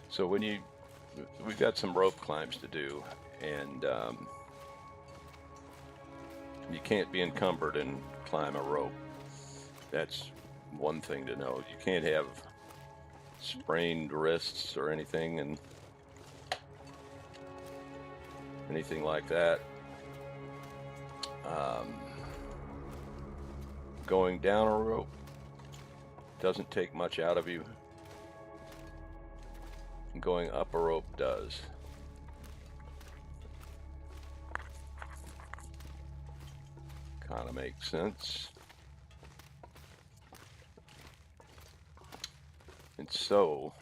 So we've got some rope climbs to do, and you can't be encumbered and climb a rope. That's one thing to know. You can't have sprained wrists or anything and anything like that. Going down a rope doesn't take much out of you. Going up a rope does. Kind of makes sense. And so,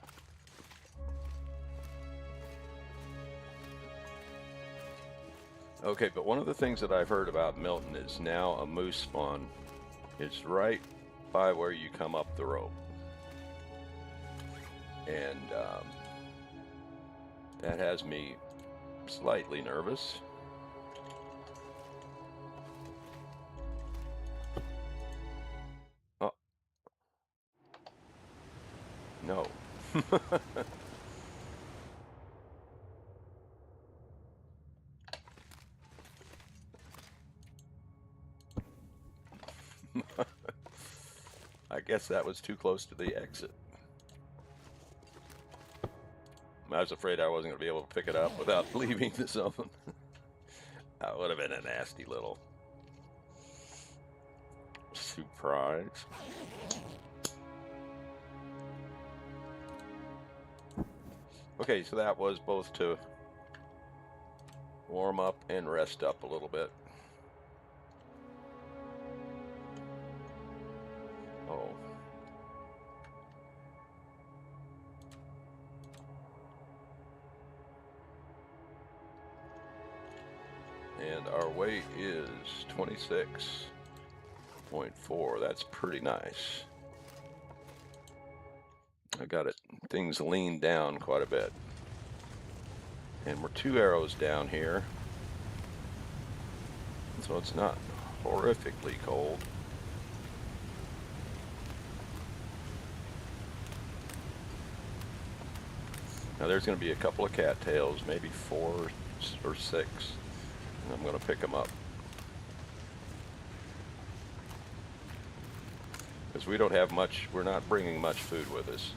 okay, but one of the things that I've heard about Milton is now a moose spawn is right by where you come up the rope. And that has me slightly nervous. Oh. No. I guess that was too close to the exit. I was afraid I wasn't going to be able to pick it up without leaving the zone. That would have been a nasty little surprise. Okay, so that was both to warm up and rest up a little bit. Oh. And our weight is 26.4. That's pretty nice. I got it, things leaned down quite a bit. And we're 2 arrows down here. So it's not horrifically cold. Now there's going to be a couple of cattails, maybe 4 or 6, and I'm going to pick them up. Because we don't have much, we're not bringing much food with us.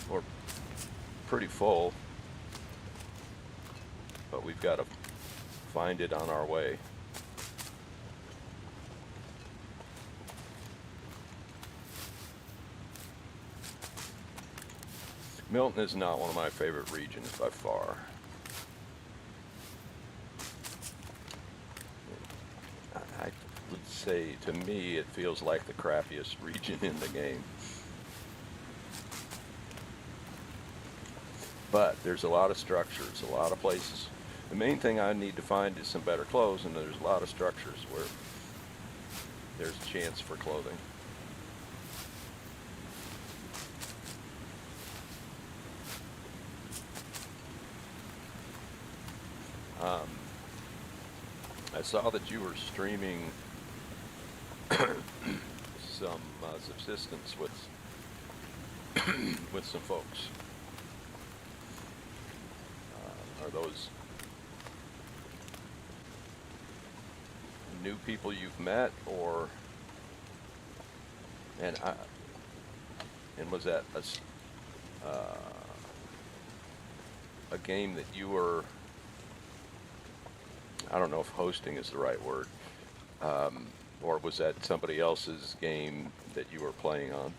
We're pretty full, but we've got to find it on our way. Milton is not one of my favorite regions by far. I would say, to me, it feels like the crappiest region in the game. But there's a lot of structures, a lot of places. The main thing I need to find is some better clothes, and there's a lot of structures where there's a chance for clothing. I saw that you were streaming some subsistence with some folks. Are those new people you've met, or and was that a game that you were, I don't know if hosting is the right word, or was that somebody else's game that you were playing on?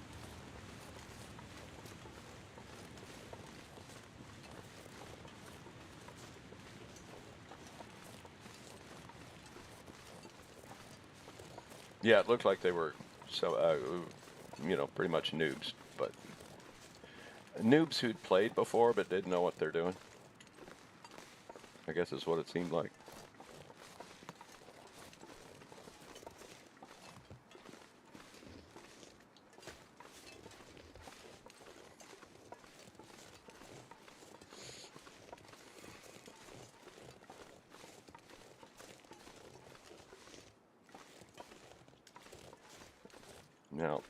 Yeah, it looked like they were pretty much noobs, but noobs who'd played before but didn't know what they're doing. I guess is what it seemed like. Now,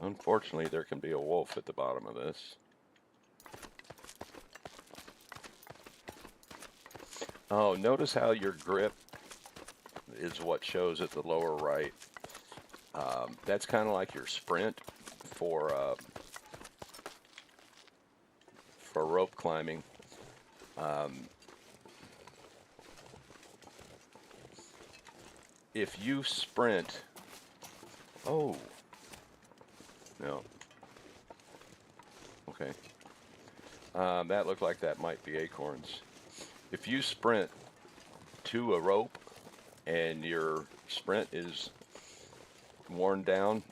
unfortunately, there can be a wolf at the bottom of this. Oh, notice how your grip is what shows at the lower right. That's kind of like your sprint for rope climbing. If you sprint, oh, no, okay, that looked like that might be acorns. If you sprint to a rope and your sprint is worn down,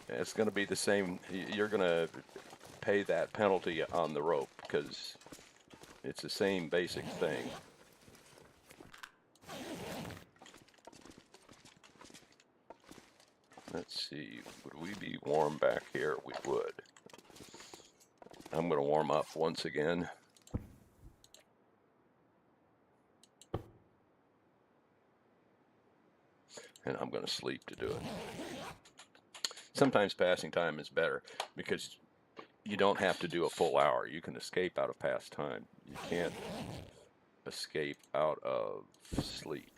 it's going to be the same. You're going to pay that penalty on the rope because it's the same basic thing. Let's see, would we be warm back here? We would. I'm going to warm up once again. And I'm going to sleep to do it. Sometimes passing time is better because you don't have to do a full hour. You can escape out of past time. You can't escape out of sleep.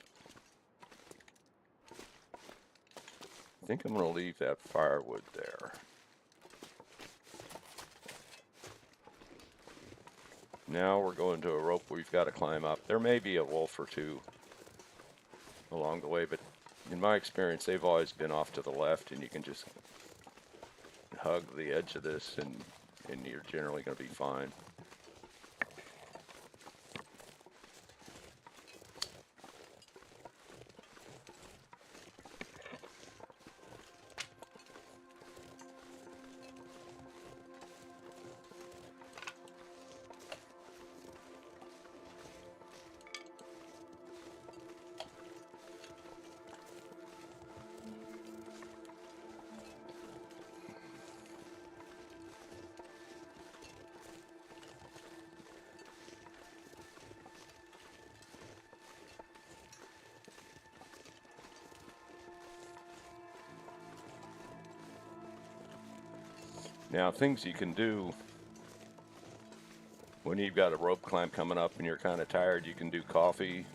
I think I'm going to leave that firewood there. Now we're going to a rope we've got to climb up. There may be a wolf or two along the way, but in my experience, they've always been off to the left, and you can just hug the edge of this, and you're generally going to be fine. Now, things you can do when you've got a rope climb coming up and you're kind of tired, you can do coffee.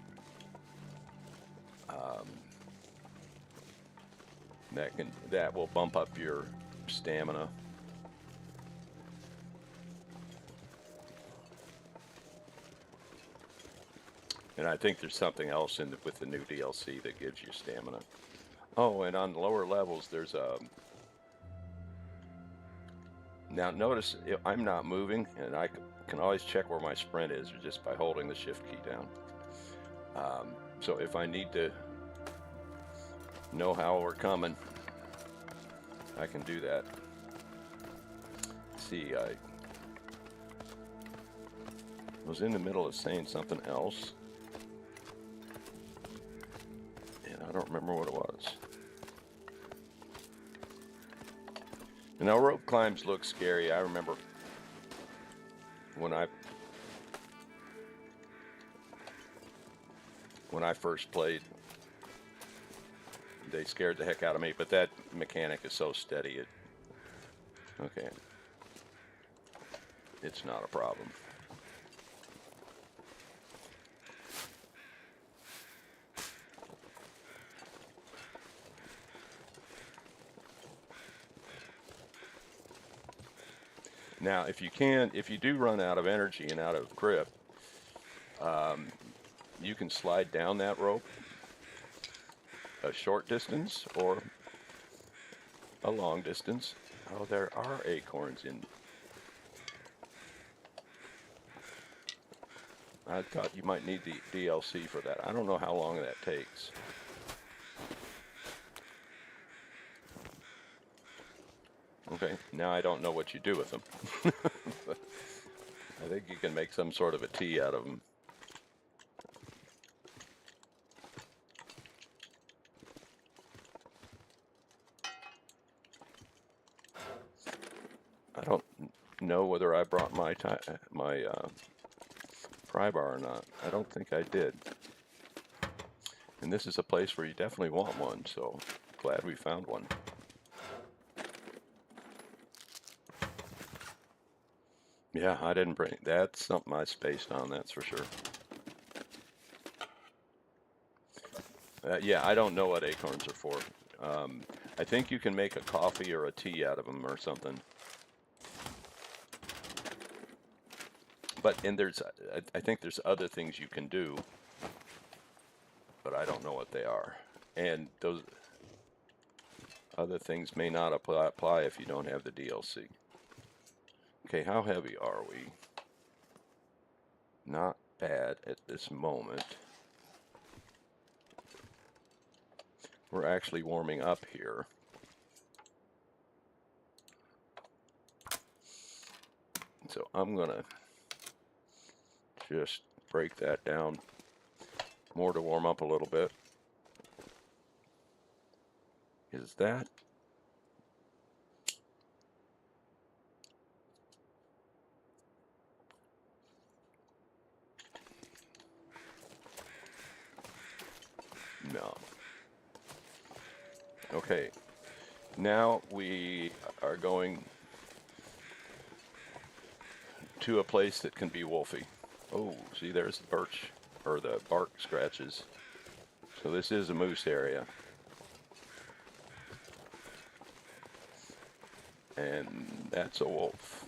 That will bump up your stamina. And I think there's something else with the new DLC that gives you stamina. Oh, and on the lower levels, there's a. Now notice I'm not moving, and I can always check where my sprint is just by holding the shift key down. So if I need to know how we're coming, I can do that. See, I was in the middle of saying something else, and I don't remember what it was. And now rope climbs look scary. I remember when I first played, they scared the heck out of me, but that mechanic is so steady. Okay, it's not a problem. Now, if you do run out of energy and out of grip, you can slide down that rope a short distance or a long distance. Oh, there are acorns in. I thought you might need the DLC for that. I don't know how long that takes. Okay, now I don't know what you do with them. I think you can make some sort of a tea out of them. I don't know whether I brought my pry bar or not. I don't think I did. And this is a place where you definitely want one, so glad we found one. Yeah, I didn't bring. That's something I spaced on, that's for sure. Yeah, I don't know what acorns are for. I think you can make a coffee or a tea out of them or something. And I think there's other things you can do, but I don't know what they are. And those other things may not apply if you don't have the DLC. Okay, how heavy are we? Not bad at this moment. We're actually warming up here. So I'm gonna just break that down more to warm up a little bit. Is that? No. Okay. Now we are going to a place that can be wolfy. Oh, see, there's the birch, or the bark scratches. So this is a moose area. And that's a wolf.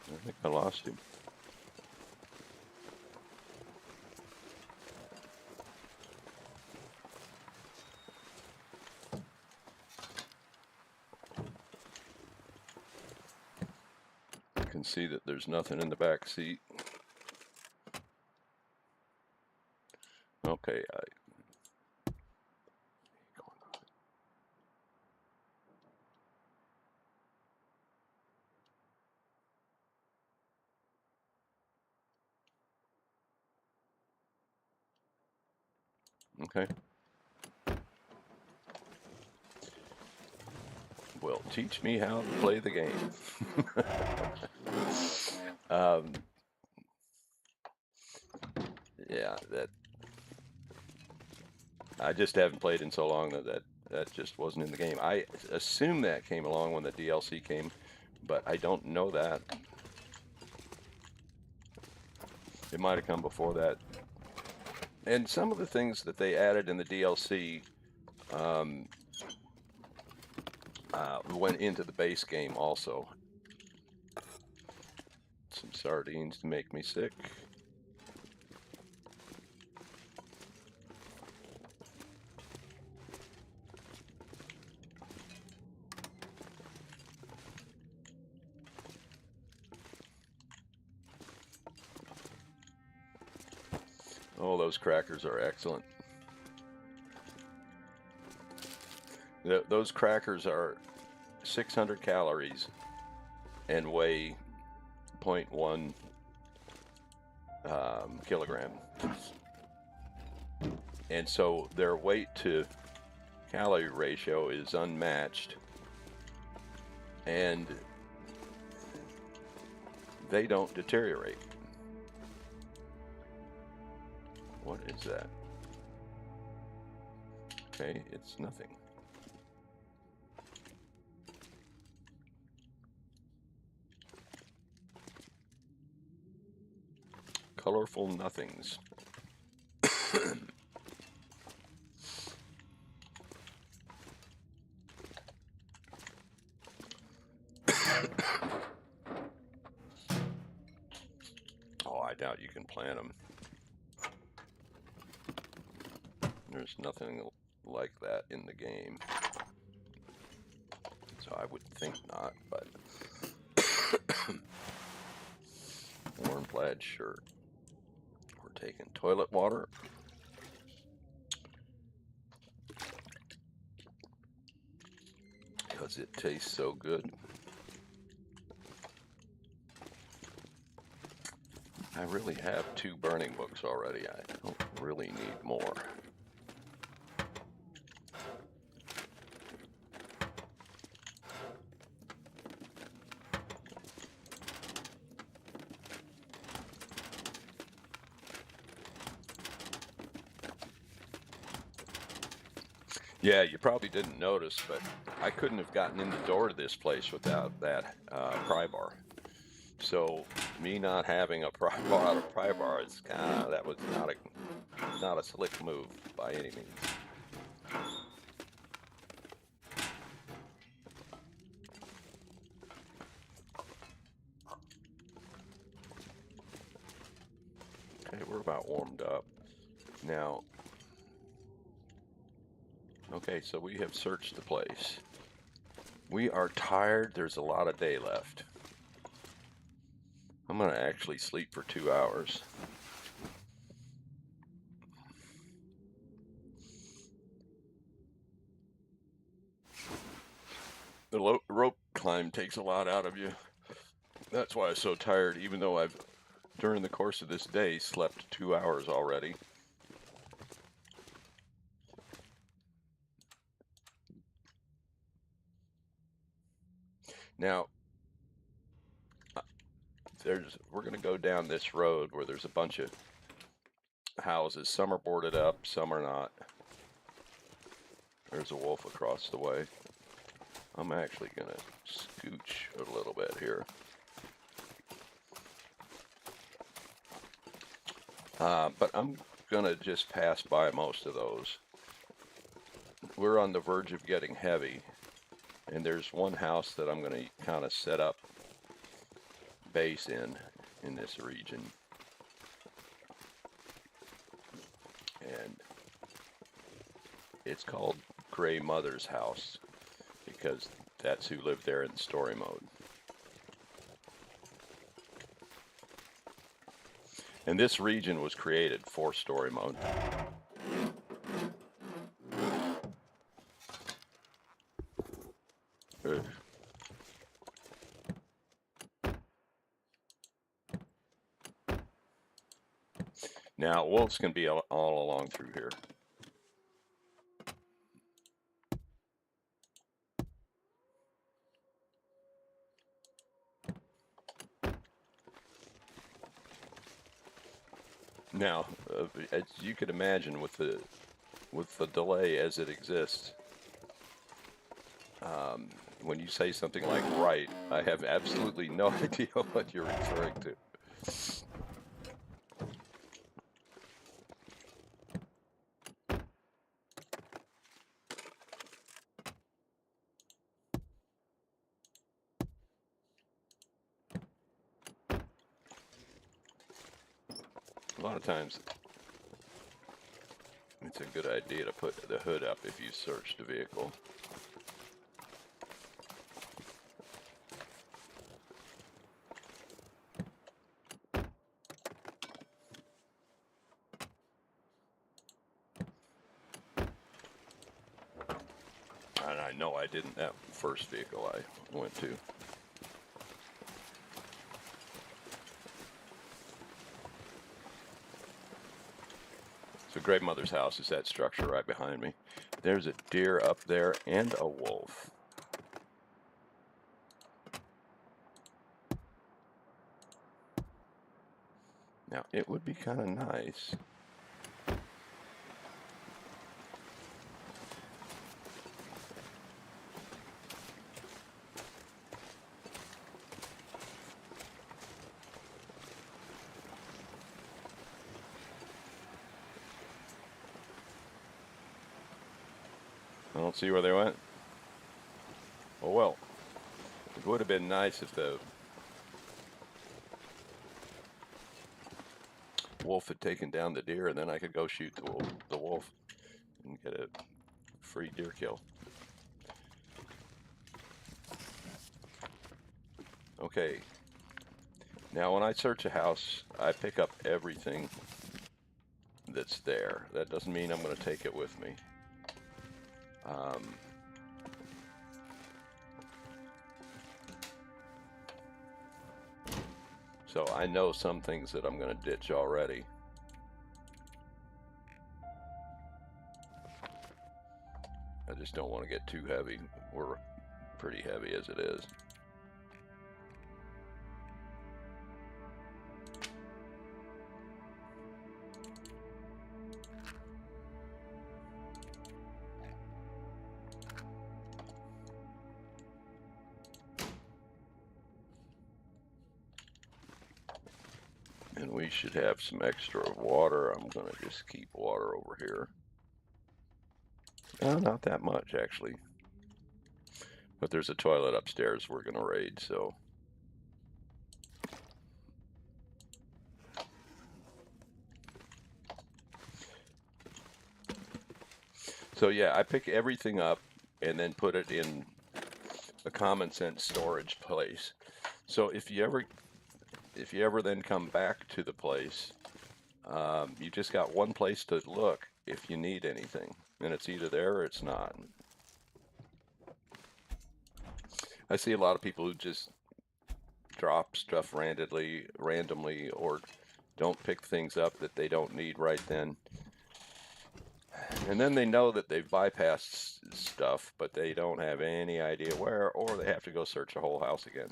I think I lost him. You can see that there's nothing in the back seat. Okay, okay. will teach me how to play the game. um, yeah, that I just haven't played in so long that just wasn't in the game. I assume that came along when the DLC came, but I don't know that. It might have come before that. And some of the things that they added in the DLC went into the base game also. Some sardines to make me sick. Oh, those crackers are excellent. Those crackers are 600 calories and weigh 0.1 kilogram. And so their weight to calorie ratio is unmatched. And they don't deteriorate. What is that? Okay, it's nothing. Colorful nothings. Oh, I doubt you can plant them. There's nothing like that in the game. So I would think not, but warm plaid shirt. We're taking toilet water. Because it tastes so good. I really have 2 burning books already. I don't really need more. Yeah, you probably didn't notice, but I couldn't have gotten in the door to this place without that pry bar. So me not having a pry bar is that was not a slick move by any means. Okay, we're about warmed up now. Okay, so we have searched the place. We are tired. There's a lot of day left. I'm going to actually sleep for 2 hours. The rope climb takes a lot out of you. That's why I'm so tired, even though I've, during the course of this day, slept 2 hours already. Now, we're going to go down this road where there's a bunch of houses. Some are boarded up, some are not. There's a wolf across the way. I'm actually going to scooch a little bit here. But I'm going to just pass by most of those. We're on the verge of getting heavy. And there's one house that I'm going to kind of set up base in this region. And it's called Gray Mother's house because that's who lived there in story mode. And this region was created for story mode. Now, wolves can be all along through here. Now, as you can imagine, with the delay as it exists, when you say something like right, I have absolutely no idea what you're referring to. A lot of times, it's a good idea to put the hood up if you search the vehicle. And I know I didn't that first vehicle I went to. So Grandmother's house is that structure right behind me. There's a deer up there and a wolf. Now, it would be kind of nice. I don't see where they went. Oh well. It would have been nice if the wolf had taken down the deer, and then I could go shoot the wolf and get a free deer kill. Okay. Now, when I search a house, I pick up everything that's there. That doesn't mean I'm going to take it with me. So I know some things that I'm going to ditch already. I just don't want to get too heavy. We're pretty heavy as it is. And we should have some extra water. I'm going to just keep water over here. Not that much, actually. But there's a toilet upstairs we're going to raid, so. So yeah, I pick everything up and then put it in a common sense storage place. So if you ever then come back to the place, you just got one place to look if you need anything, and it's either there or it's not. I see a lot of people who just drop stuff randomly, or don't pick things up that they don't need right then. And then they know that they've bypassed stuff, but they don't have any idea where, or they have to go search the whole house again.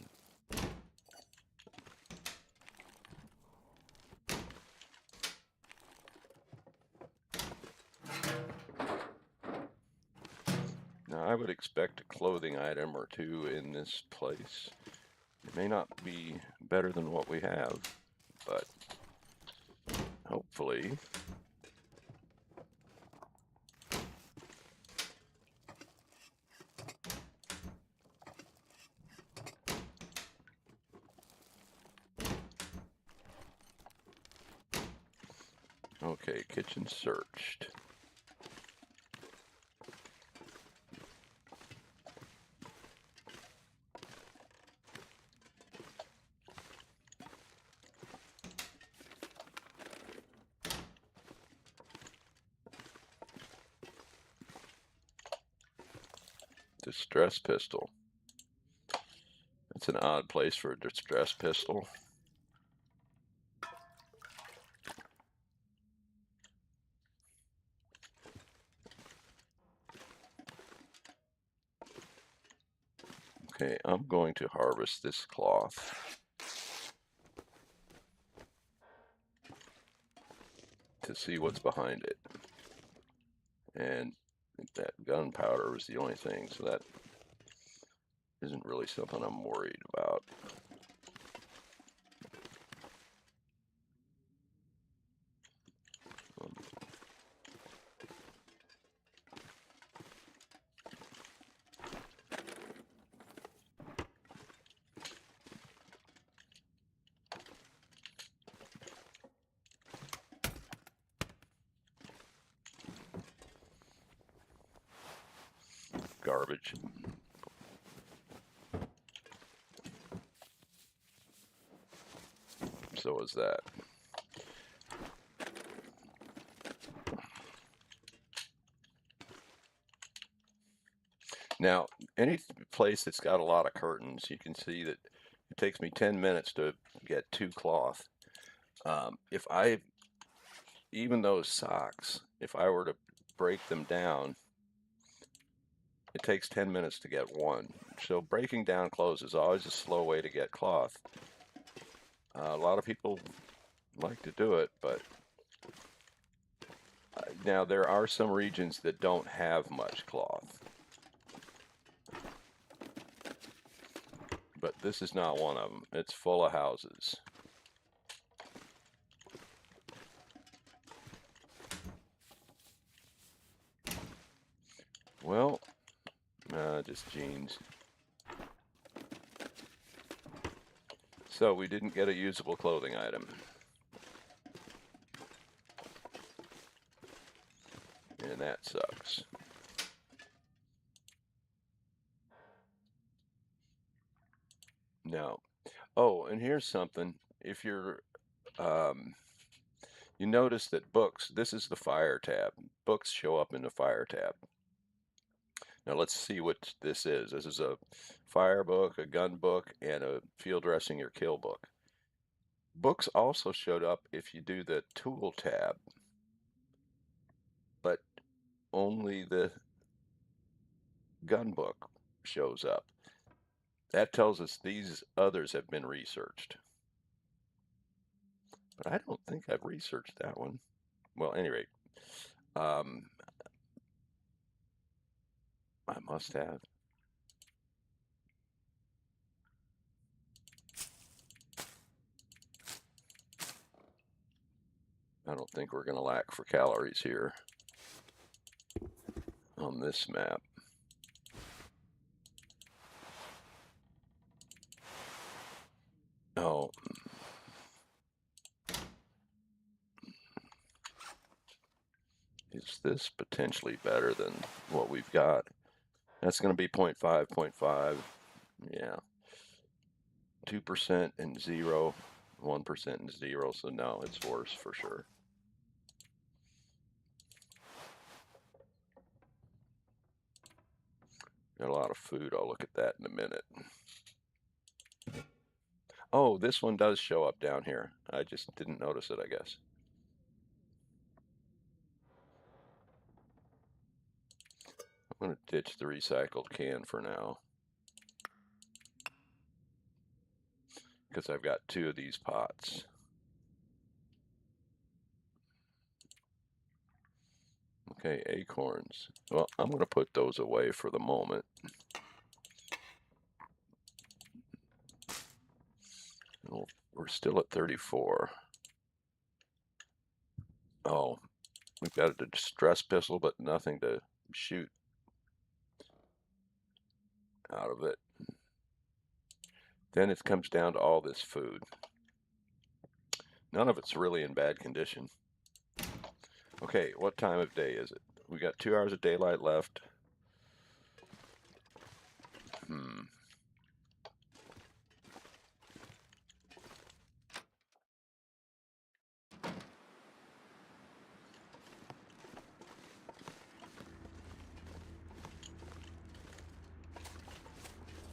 Now, I would expect a clothing item or two in this place. It may not be better than what we have, but hopefully. Okay, kitchen searched. Distress pistol. That's an odd place for a distress pistol. Okay, I'm going to harvest this cloth. to see what's behind it. And that gunpowder was the only thing, so that isn't really something I'm worried about. Garbage. So is that. Now, any place that's got a lot of curtains, you can see that it takes me 10 minutes to get 2 cloth. Even those socks, if I were to break them down, it takes 10 minutes to get 1. So breaking down clothes is always a slow way to get cloth. A lot of people like to do it, but now there are some regions that don't have much cloth. But this is not one of them. It's full of houses. Well, just jeans. So we didn't get a usable clothing item. And that sucks. Now, oh, and here's something. If you're, you notice that books, this is the fire tab. Books show up in the fire tab. Now let's see what this is. This is a fire book, a gun book, and a field dressing or kill book. Books also showed up if you do the tool tab, but only the gun book shows up. That tells us these others have been researched. But I don't think I've researched that one. Well, at any rate, I must have. I don't think we're going to lack for calories here on this map. Oh. Is this potentially better than what we've got? That's going to be 0.5, 0.5. Yeah. 2% and 0, 1% and 0. So no, it's worse for sure. Got a lot of food. I'll look at that in a minute. Oh, this one does show up down here. I just didn't notice it, I guess. I'm going to ditch the recycled can for now, because I've got 2 of these pots. Okay, acorns. Well, I'm going to put those away for the moment. Well, we're still at 34. Oh, we've got a distress pistol, but nothing to shoot out of it. Then it comes down to all this food. None of it's really in bad condition. Okay, what time of day is it? We got 2 hours of daylight left.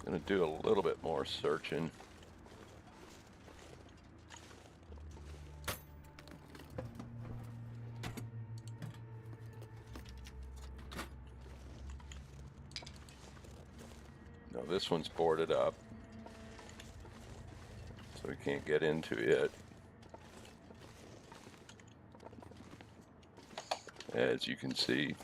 Gonna do a little bit more searching. No, this one's boarded up, so we can't get into it. as you can see.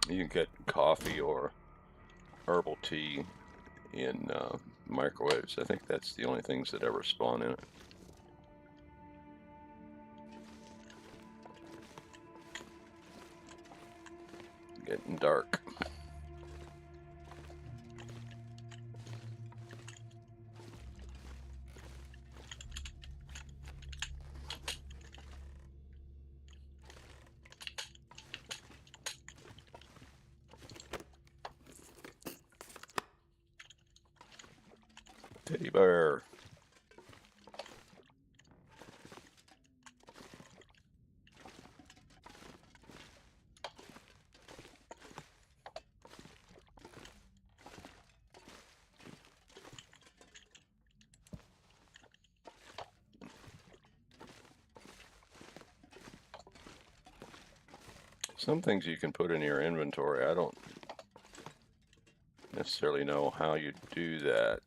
You can get coffee or herbal tea in microwaves. I think that's the only things that ever spawn in it. Getting dark. Teddy bear. Some things you can put in your inventory. I don't necessarily know how you do that.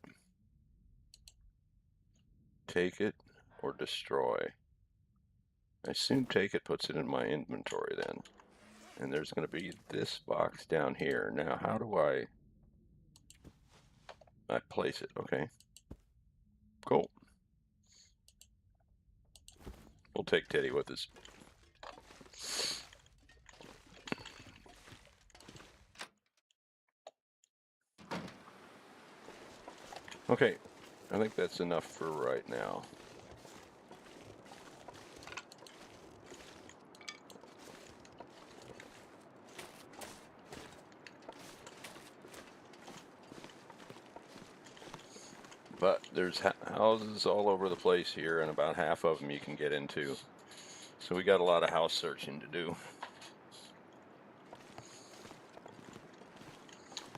Take it or destroy. I assume take it puts it in my inventory then. And there's going to be this box down here. Now, how do I place it? Okay. Cool. We'll take Teddy with us. Okay, I think that's enough for right now. But there's houses all over the place here, and about half of them you can get into. So we got a lot of house searching to do.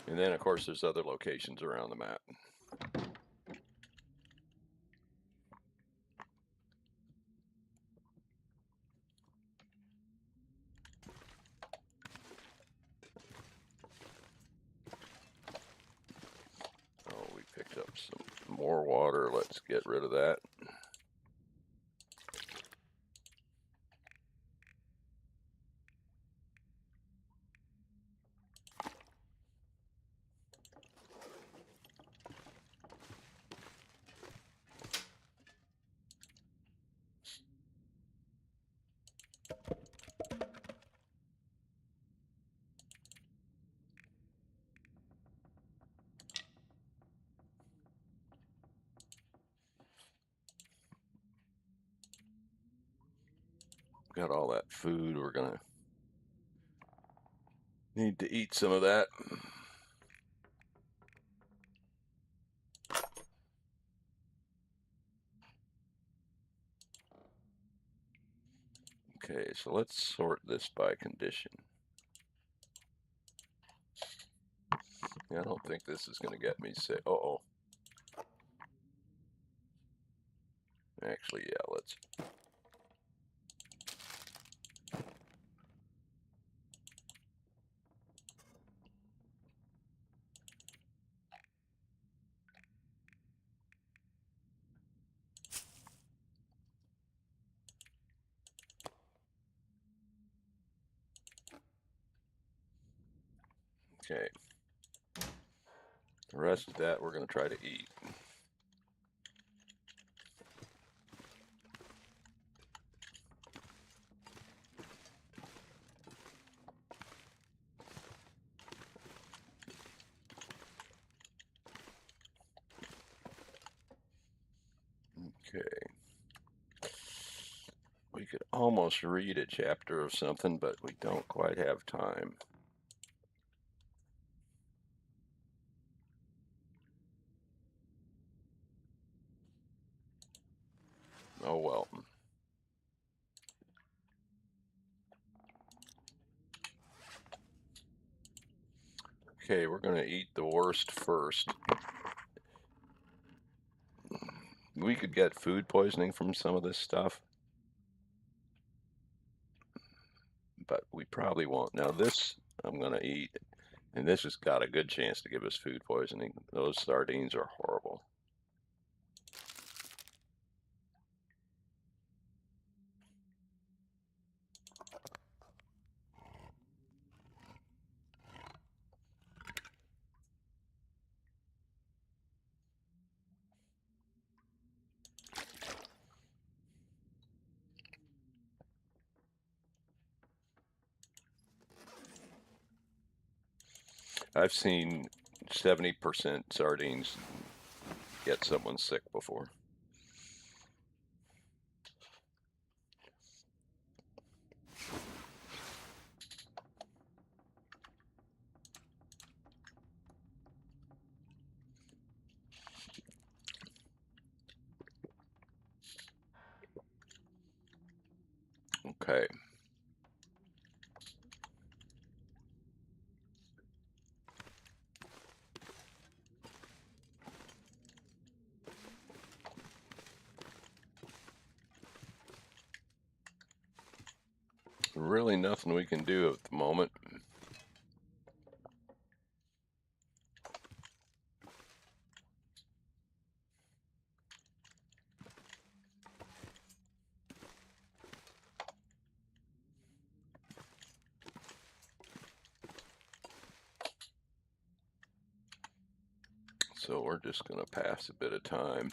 And then, of course, there's other locations around the map. Oh, we picked up some more water. Let's get rid of that. Got all that food. We're gonna need to eat some of that. Okay, so let's sort this by condition. Yeah, I don't think this is gonna get me sick. Uh-oh. Actually, yeah, let's. Okay. The rest of that we're going to try to eat. Okay. We could almost read a chapter of something, but we don't quite have time. Oh well. Okay, we're going to eat the worst first. We could get food poisoning from some of this stuff, but we probably won't. Now this I'm going to eat, and this has got a good chance to give us food poisoning. Those sardines are horrible. I've seen 70% sardines get someone sick before. Okay. Really nothing we can do at the moment. So we're just going to pass a bit of time.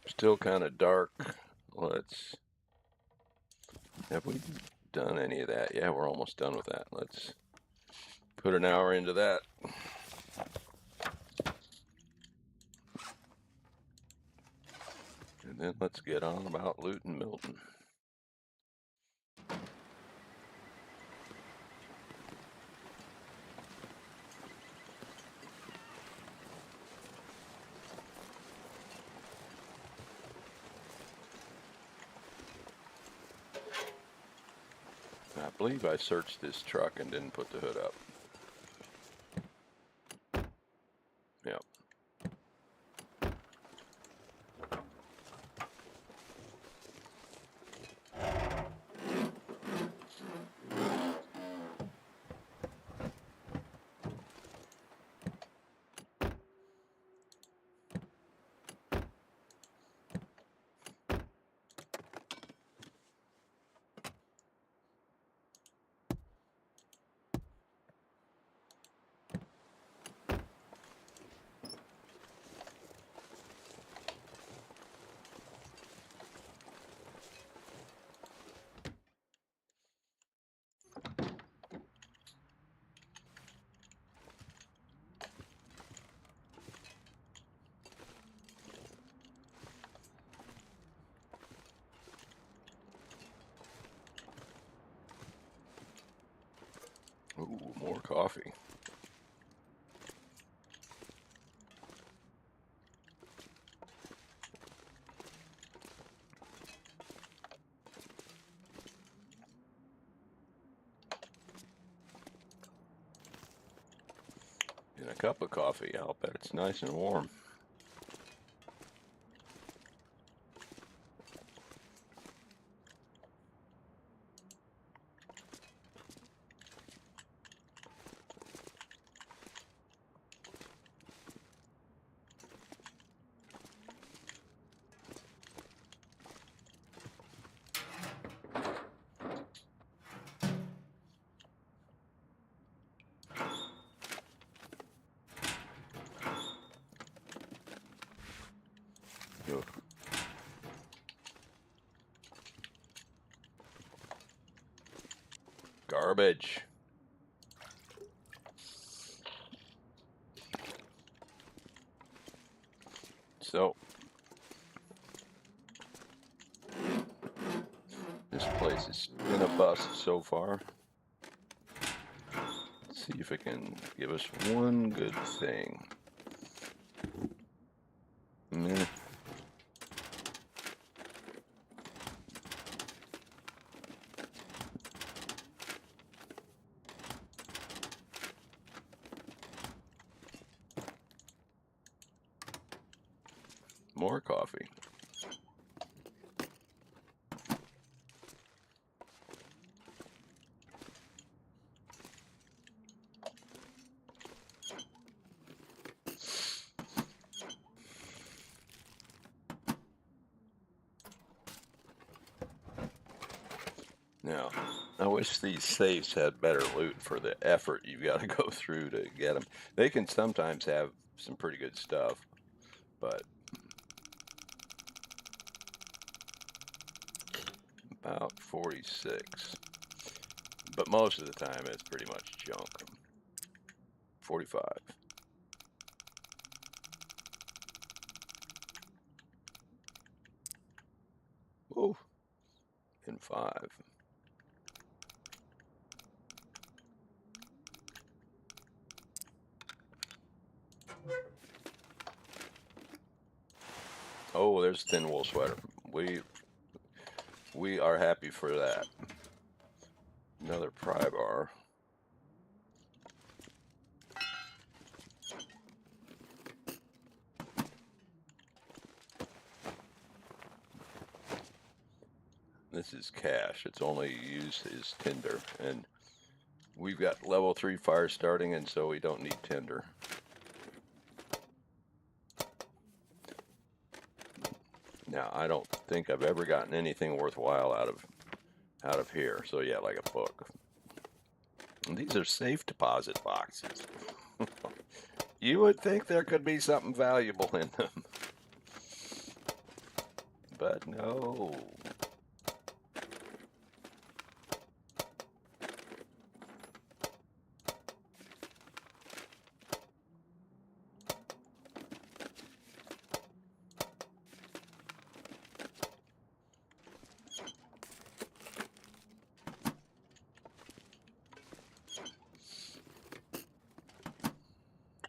Still kind of dark. Have we done any of that? Yeah, we're almost done with that. Let's put an hour into that. And then let's get on about Luton Milton. I believe I searched this truck and didn't put the hood up. Yep. Ooh, more coffee. And a cup of coffee. I'll bet it's nice and warm. Garbage. So, this place has been a bust so far. Let's see if it can give us one good thing. Meh. More coffee. Now, I wish these safes had better loot for the effort you've got to go through to get them. They can sometimes have some pretty good stuff, but about 46. But most of the time it's pretty much junk. 45. Ooh, and 5. Oh, there's thin wool sweater. We are happy for that. Another pry bar. This is cash. Its only use is tinder, and we've got level 3 fire starting, and so we don't need tinder. Now, I don't think I've ever gotten anything worthwhile out of here. So yeah, like a book. And these are safe deposit boxes. You would think there could be something valuable in them, but no.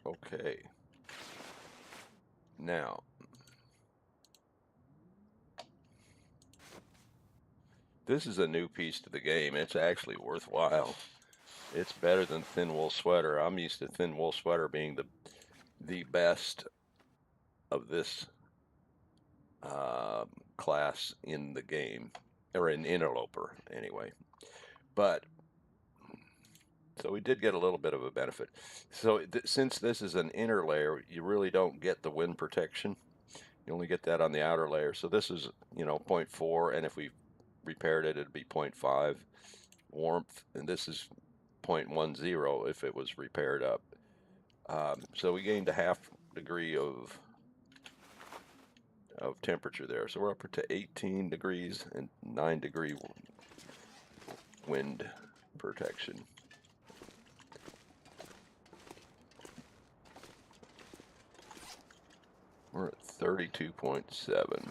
Okay. Now, this is a new piece to the game. It's actually worthwhile. It's better than thin wool sweater. I'm used to thin wool sweater being the best of this class in the game, or in Interloper anyway. But so we did get a little bit of a benefit. So since this is an inner layer, you really don't get the wind protection. You only get that on the outer layer. So this is, 0.4, and if we repaired it, it'd be 0.5 warmth, and this is 0.10 if it was repaired up. So we gained a half degree of temperature there. So we're up to 18 degrees and 9-degree wind protection. We're at 32.7.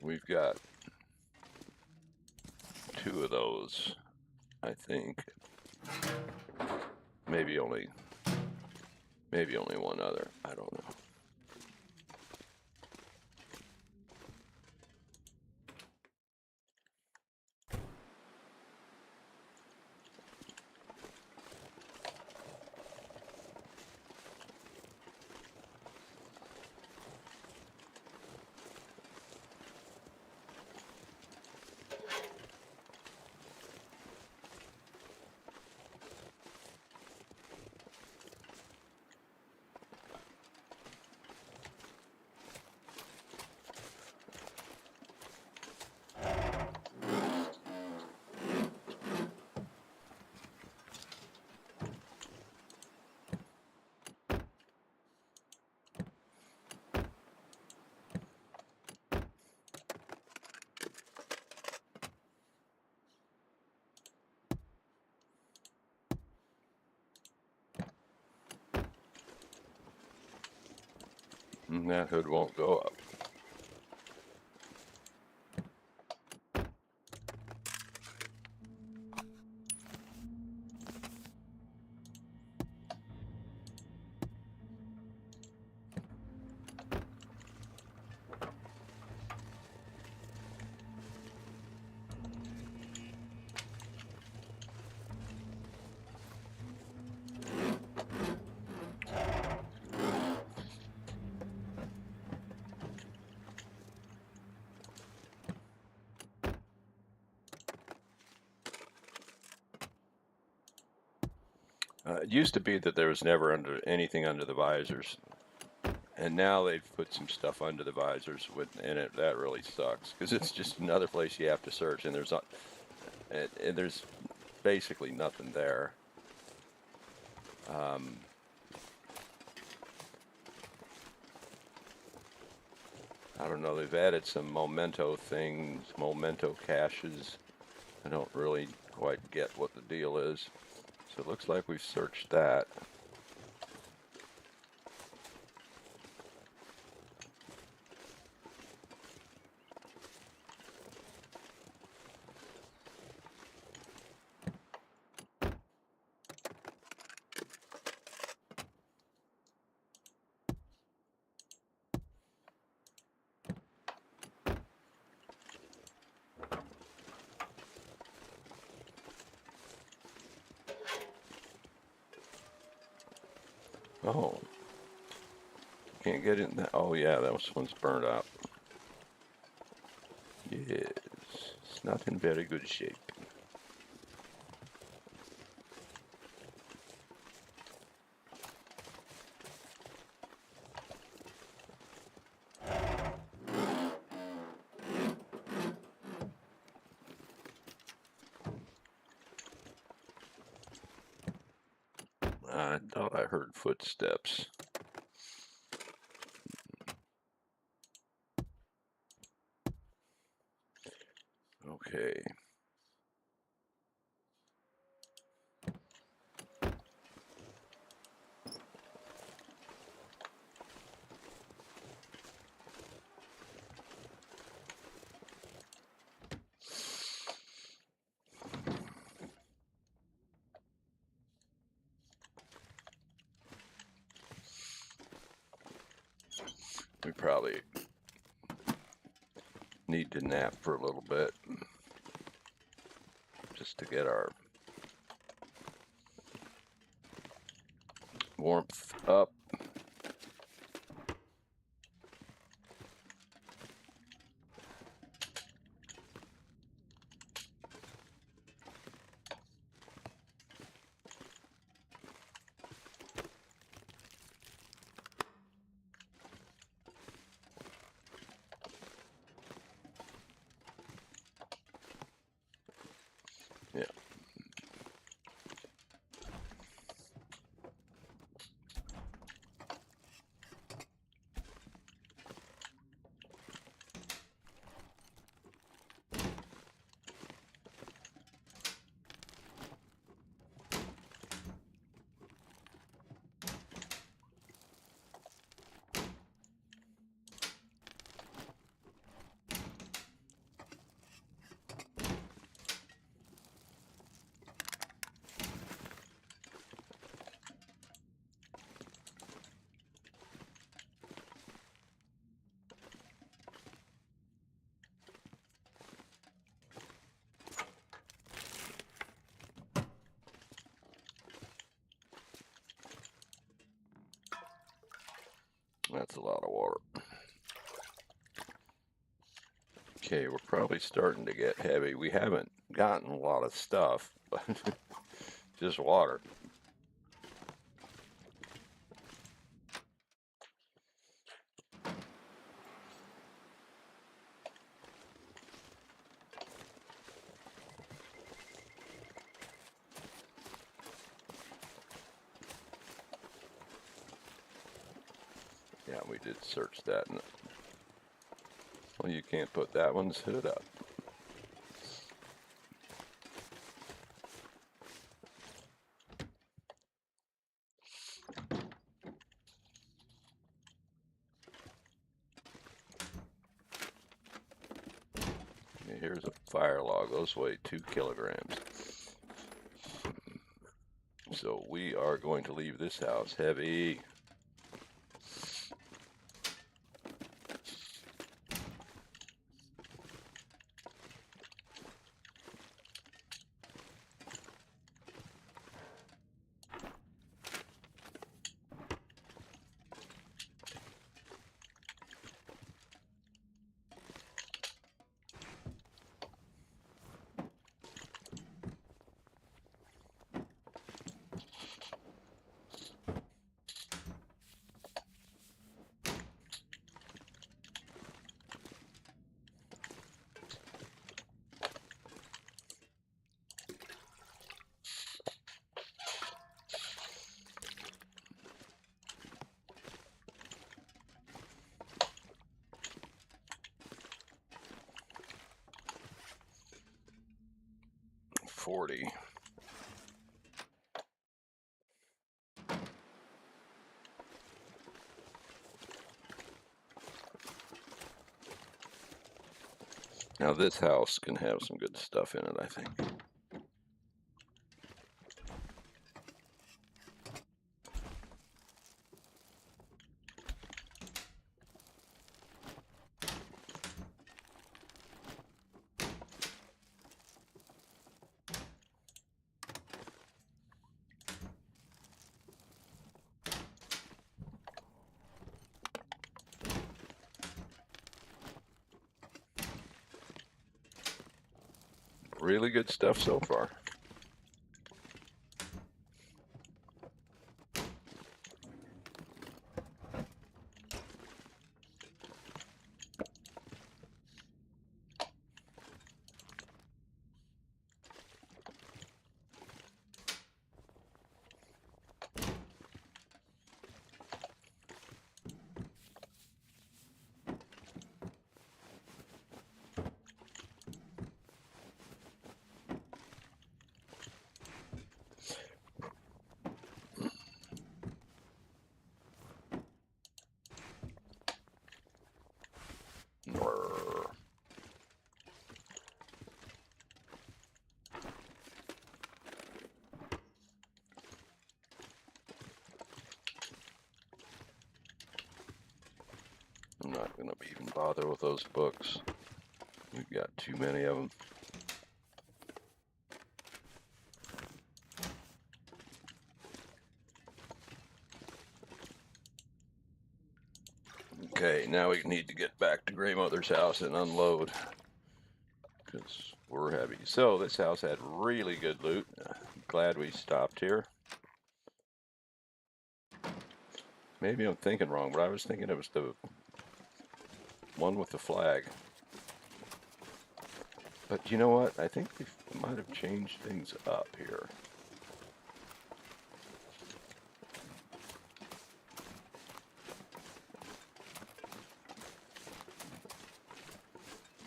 We've got 2 of those, I think. Maybe only one other. I don't know. And that hood won't go up. It used to be that there was never anything under the visors, and now they've put some stuff under the visors and that really sucks because it's just another place you have to search, and there's basically nothing there. I don't know. They've added some memento things, memento caches. I don't really quite get what the deal is. So it looks like we've searched that. Oh, can't get in that. Oh yeah, that one's burned out. Yes, it's not in very good shape. I thought I heard footsteps. Okay. We probably need to nap for a little bit just to get our warmth up. Yeah. That's a lot of water. Okay, we're probably starting to get heavy. We haven't gotten a lot of stuff, but just water. Yeah, we did search that. Well, you can't put that one's hood up. here's a fire log. Those weigh 2 kilograms. So we are going to leave this house heavy. $40. Now this house can have some good stuff in it, I think. Really good stuff so far. I'm not going to even bother with those books. We've got too many of them. Okay, now we need to get back to Grandmother's house and unload, because we're heavy. So this house had really good loot. Glad we stopped here. Maybe I'm thinking wrong, but I was thinking it was the one with the flag. But you know what? I think we might have changed things up here.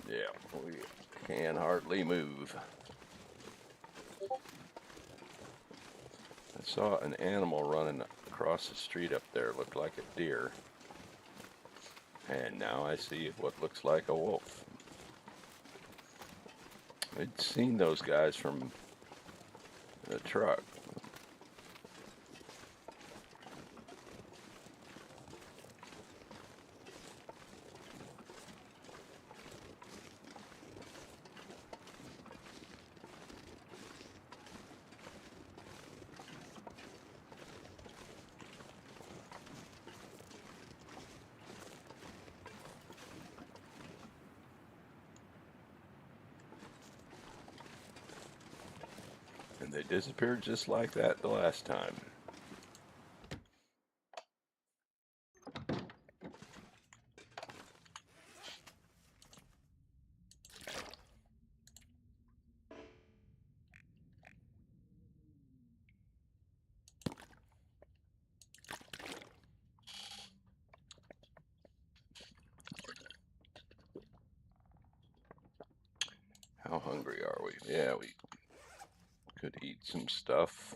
Yeah, we can hardly move. I saw an animal running across the street up there. Looked like a deer. And now I see what looks like a wolf. I'd seen those guys from the truck. And they disappeared just like that the last time. How hungry are we? Yeah, we could eat some stuff.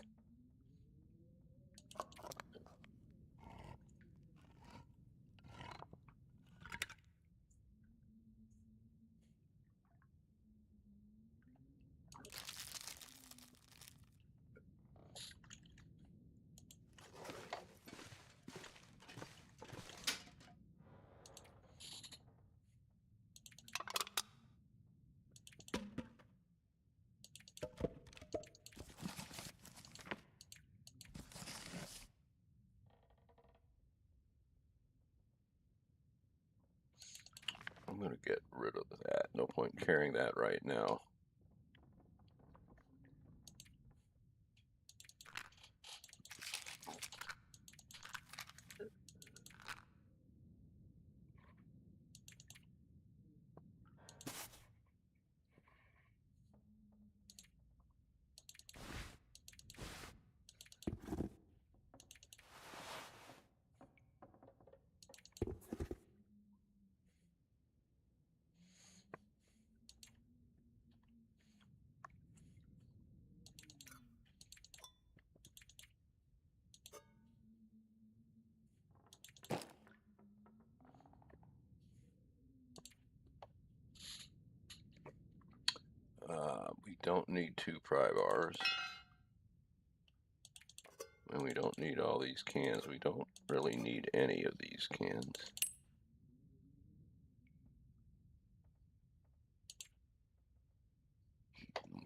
I'm going to get rid of that. No point in carrying that right now. We don't need 2 pry bars. And we don't need all these cans. We don't really need any of these cans.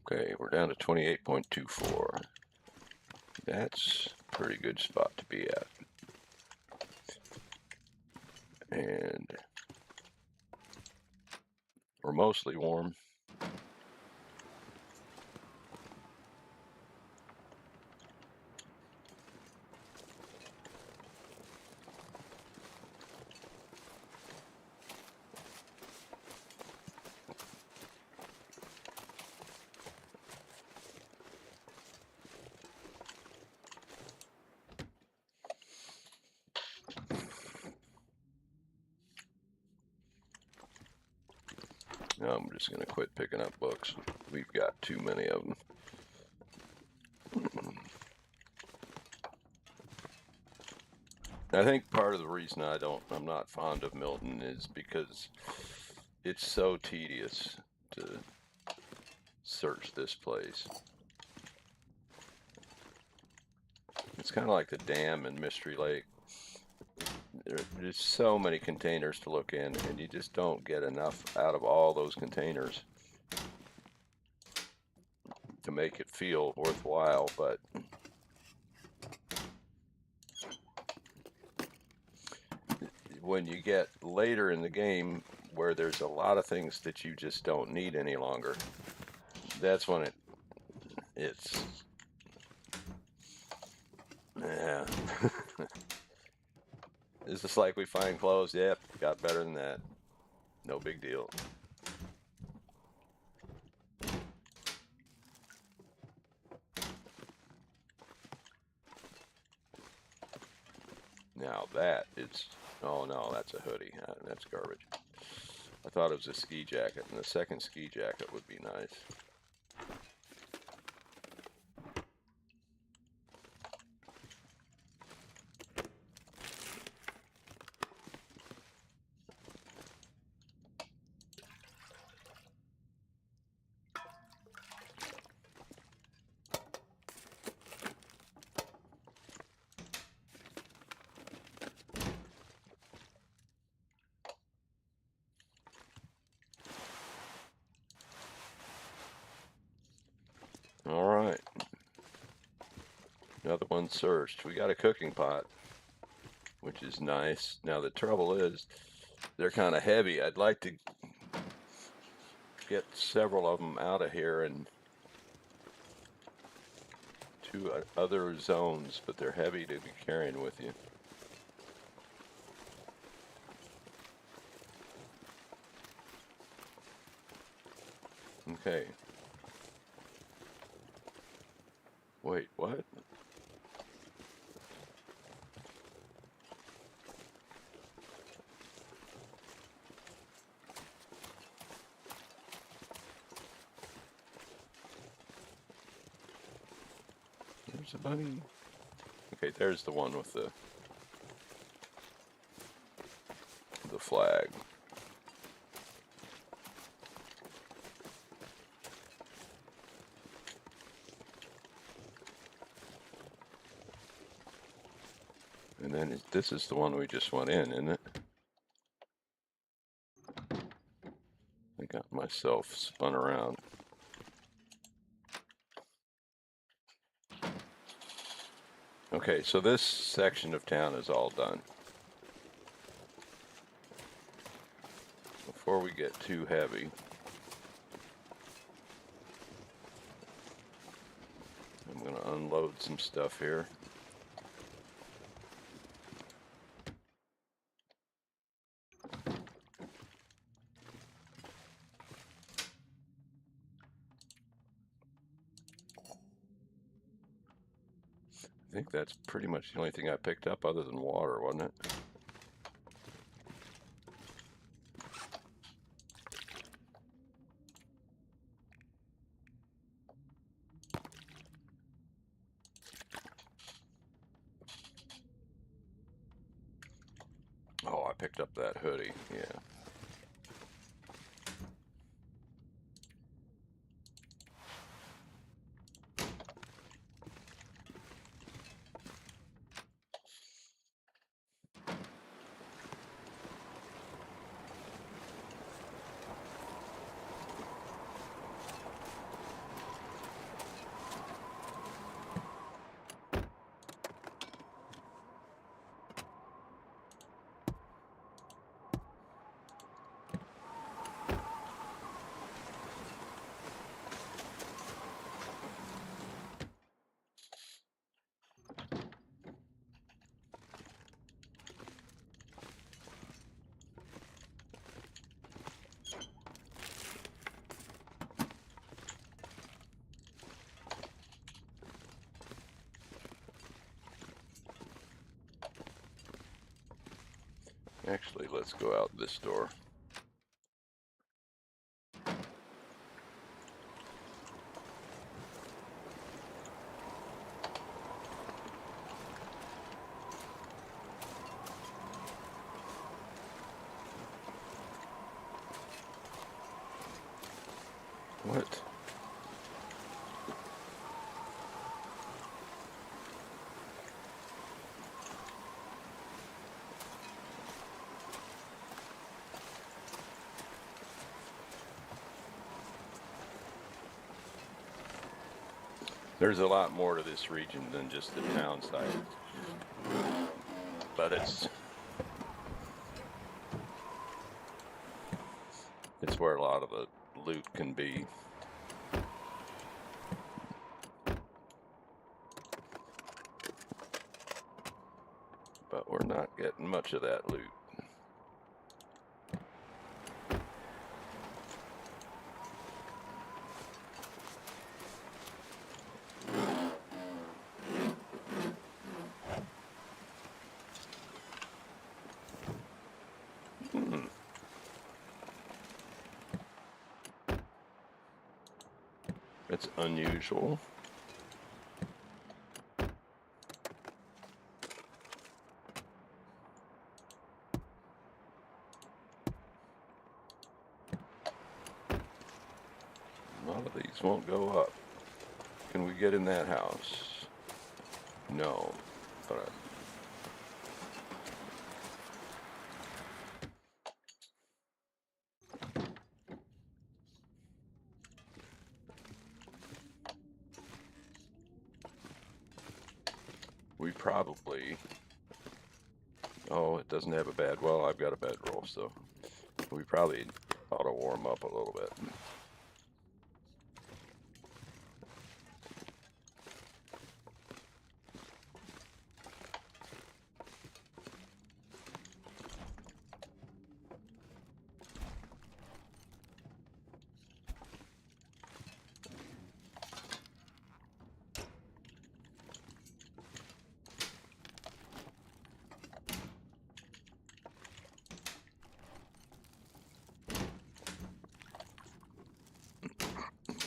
Okay, we're down to 28.24. That's a pretty good spot to be at. And we're mostly warm. Now I'm just going to quit picking up books. We've got too many of them. I think part of the reason I'm not fond of Milton is because it's so tedious to search this place. It's kind of like the dam in Mystery Lake. There's so many containers to look in, and you just don't get enough out of all those containers to make it feel worthwhile. But when you get later in the game where there's a lot of things that you just don't need any longer, that's when it's yeah. It's just like we find clothes. Yep, got better than that. No big deal. Now that it's, oh no, that's a hoodie. That's garbage. I thought it was a ski jacket, and the second ski jacket would be nice. All right. Another one searched. We got a cooking pot, which is nice. Now the trouble is, they're kind of heavy. I'd like to get several of them out of here and to other zones, but they're heavy to be carrying with you. Okay. Wait, what? There's a bunny. Okay, there's the one with the flag. And then this is the one we just went in, isn't it? I got myself spun around. Okay, so this section of town is all done. before we get too heavy, I'm going to unload some stuff here. I think that's pretty much the only thing I picked up other than water, wasn't it? Oh, I picked up that hoodie, yeah. Actually, let's go out this door. What? There's a lot more to this region than just the town site, but it's where a lot of the loot can be. But we're not getting much of that loot. It's unusual. A lot of these won't go up. Can we get in that house? No. But we probably... Oh, it doesn't have a bed. Well, I've got a bedroll, so we probably ought to warm up a little bit.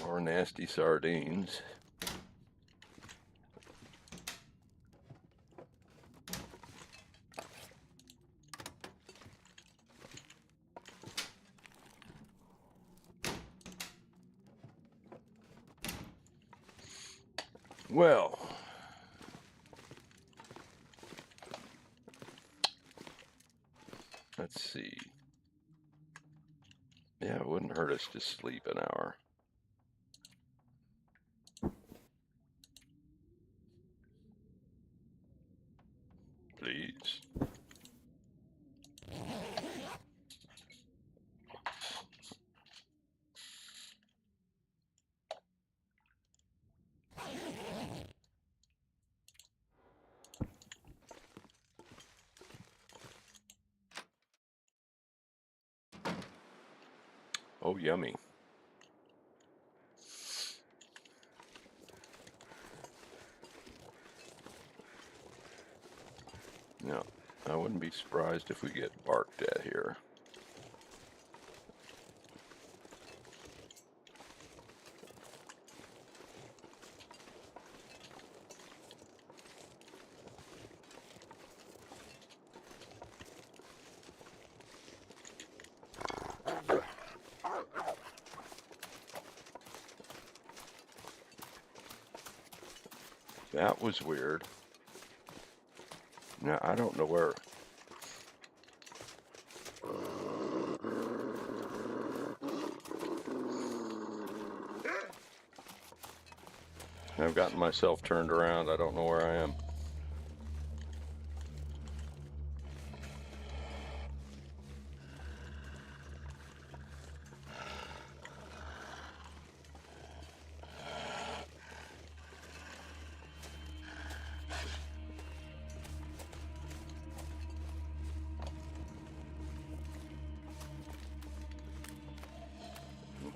More nasty sardines. Well, let's see. Yeah, it wouldn't hurt us to sleep an hour. Please. Oh, yummy. Now, I wouldn't be surprised if we get barked at here. That was weird. Now, I don't know where. I've gotten myself turned around. I don't know where I am.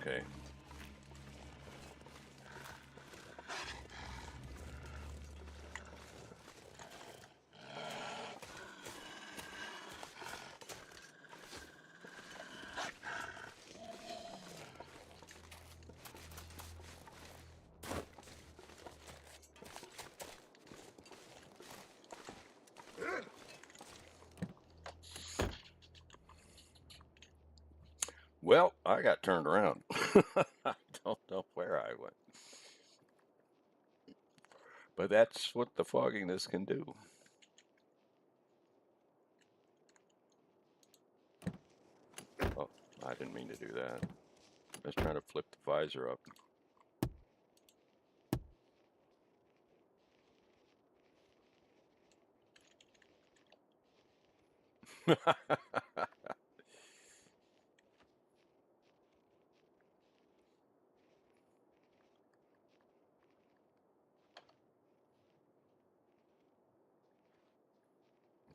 Okay. Well, I got turned around. I don't know where I went. But that's what the fogginess can do. Oh, I didn't mean to do that. I was trying to flip the visor up.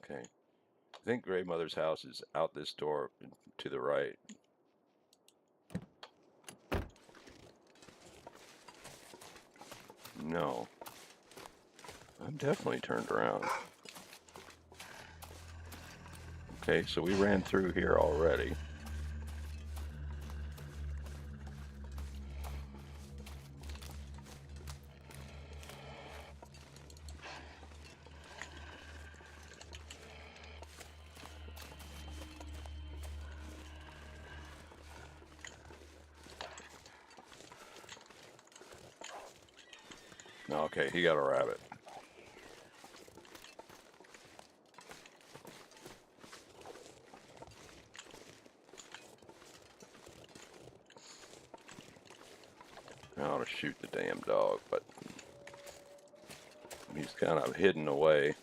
Okay. I think Gray Mother's house is out this door to the right. No. I'm definitely turned around. Okay, so we ran through here already. Okay, he got a rabbit. I ought to shoot the damn dog, but he's kind of hidden away.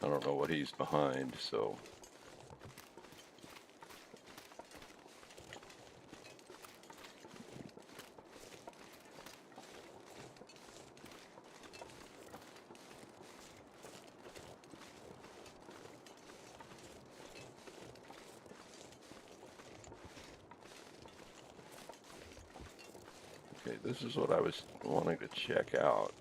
I don't know what he's behind, so. Okay, this is what I was wanting to check out.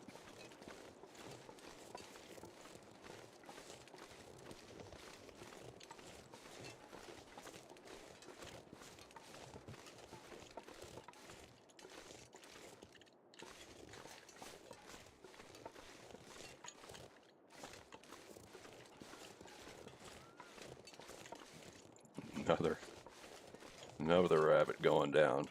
Another rabbit going down.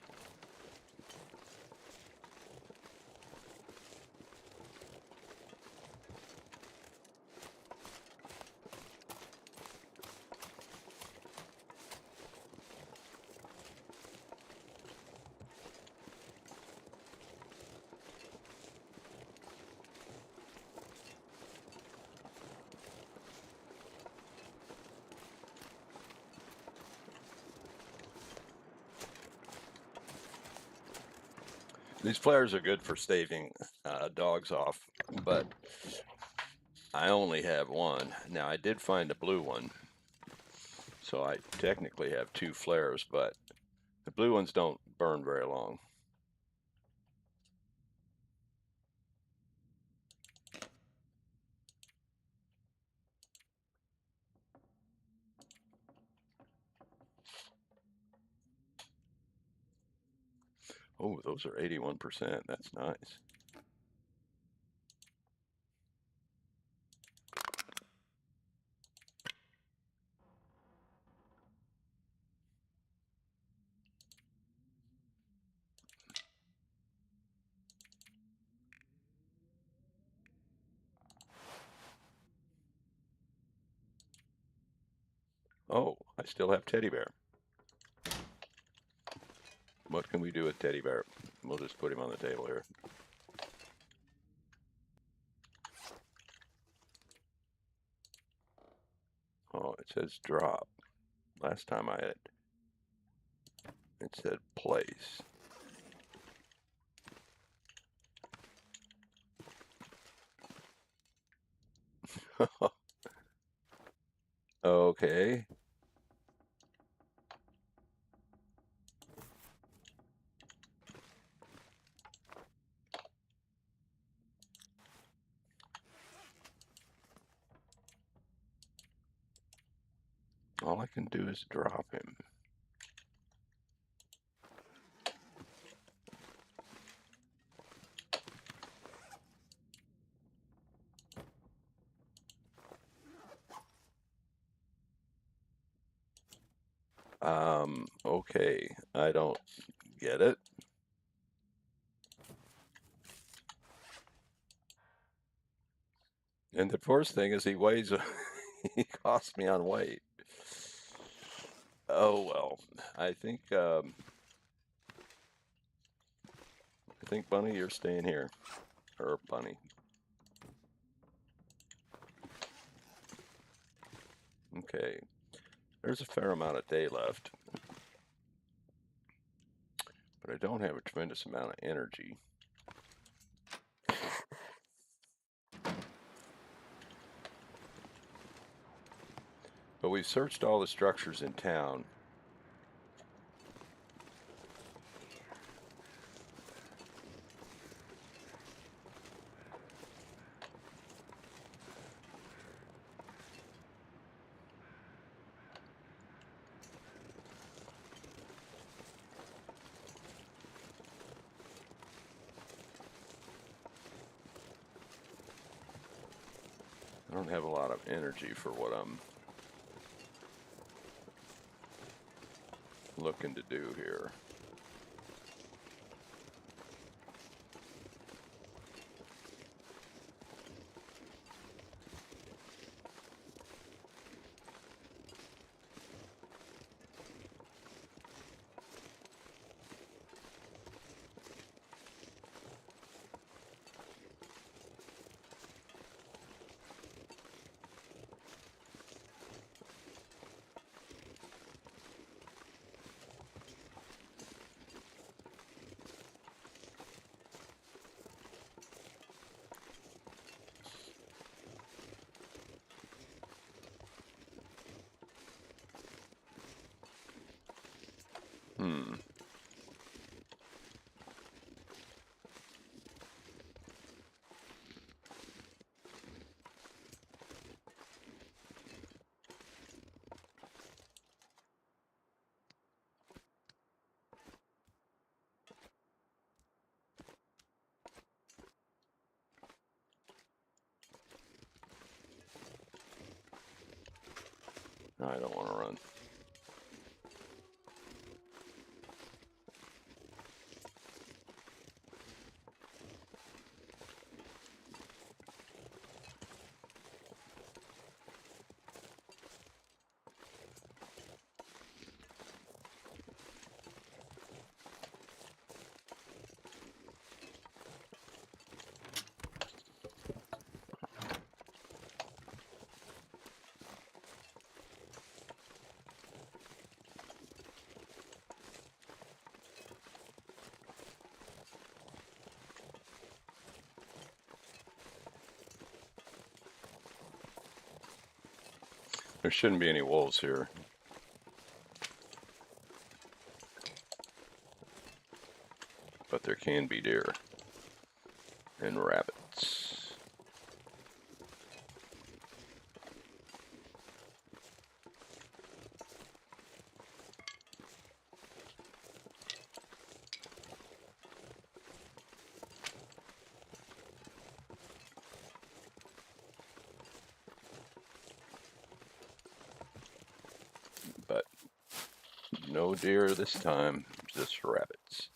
These flares are good for staving dogs off, but I only have one. Now, I did find a blue one, so I technically have two flares, but The blue ones don't burn very long. Oh, those are 81%. That's nice. Oh, I still have teddy bear. What can we do with teddy bear? We'll just put him on the table here. Oh, it says drop. Last time I had it said place. Okay. All I can do is drop him. Okay. I don't get it. And the first thing is he weighs, he costs me on weight. Oh, well, I think Bunny, you're staying here. Or Bunny. Okay. There's a fair amount of day left. But I don't have a tremendous amount of energy. But we've searched all the structures in town. I don't have a lot of energy for what I'm looking to do here. Hmm. I don't want to run. There shouldn't be any wolves here. but there can be deer and rabbits. But no deer this time, just rabbits.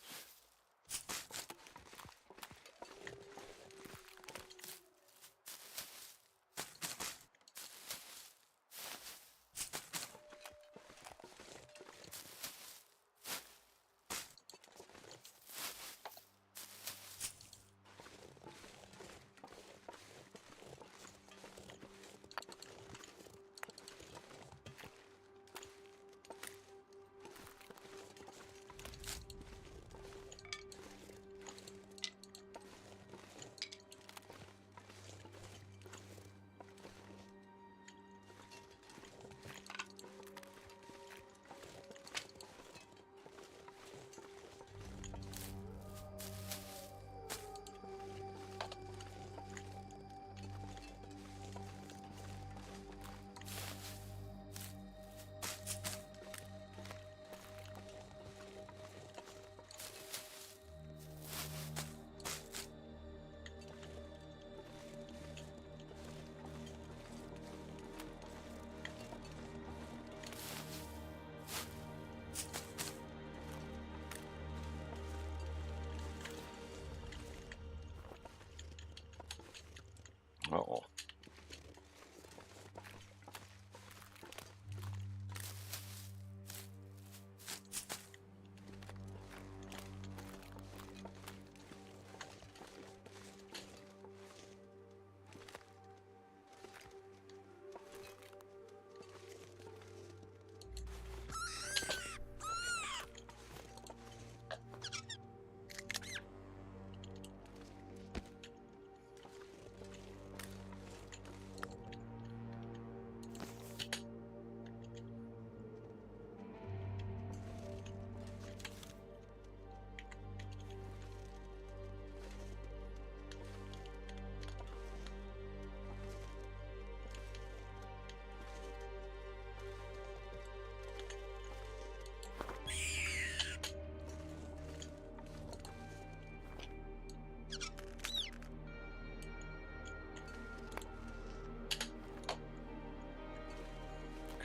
Uh-oh.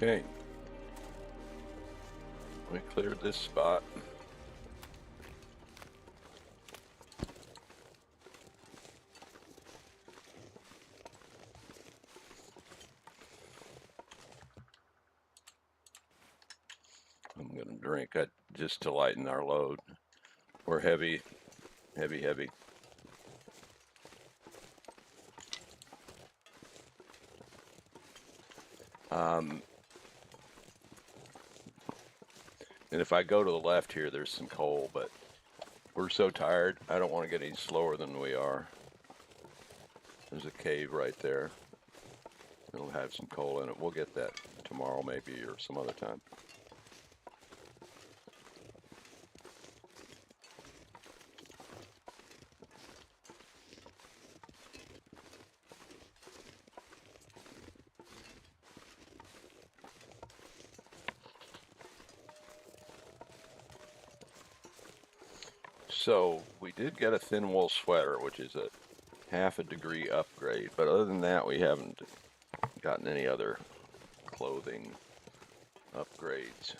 Okay. We cleared this spot. I'm going to drink it just to lighten our load. We're heavy, heavy, heavy. And if I go to the left here, there's some coal, but we're so tired, I don't want to get any slower than we are. There's a cave right there. It'll have some coal in it. We'll get that tomorrow maybe or some other time. So we did get a thin wool sweater, which is a half a degree upgrade, but other than that, we haven't gotten any other clothing upgrades.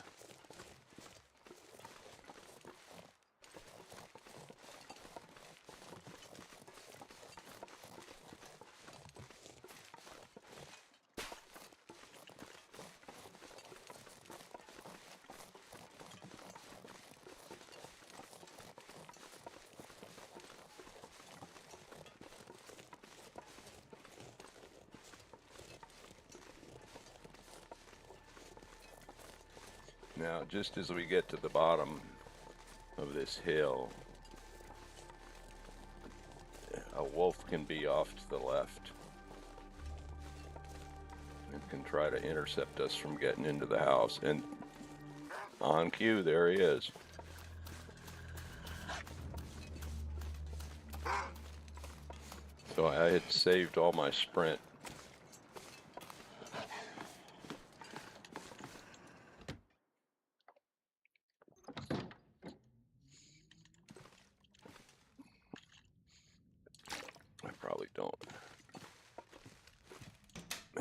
Now, just as we get to the bottom of this hill, a wolf can be off to the left and can try to intercept us from getting into the house. And on cue, there he is. Oh, I had saved all my sprint. I probably don't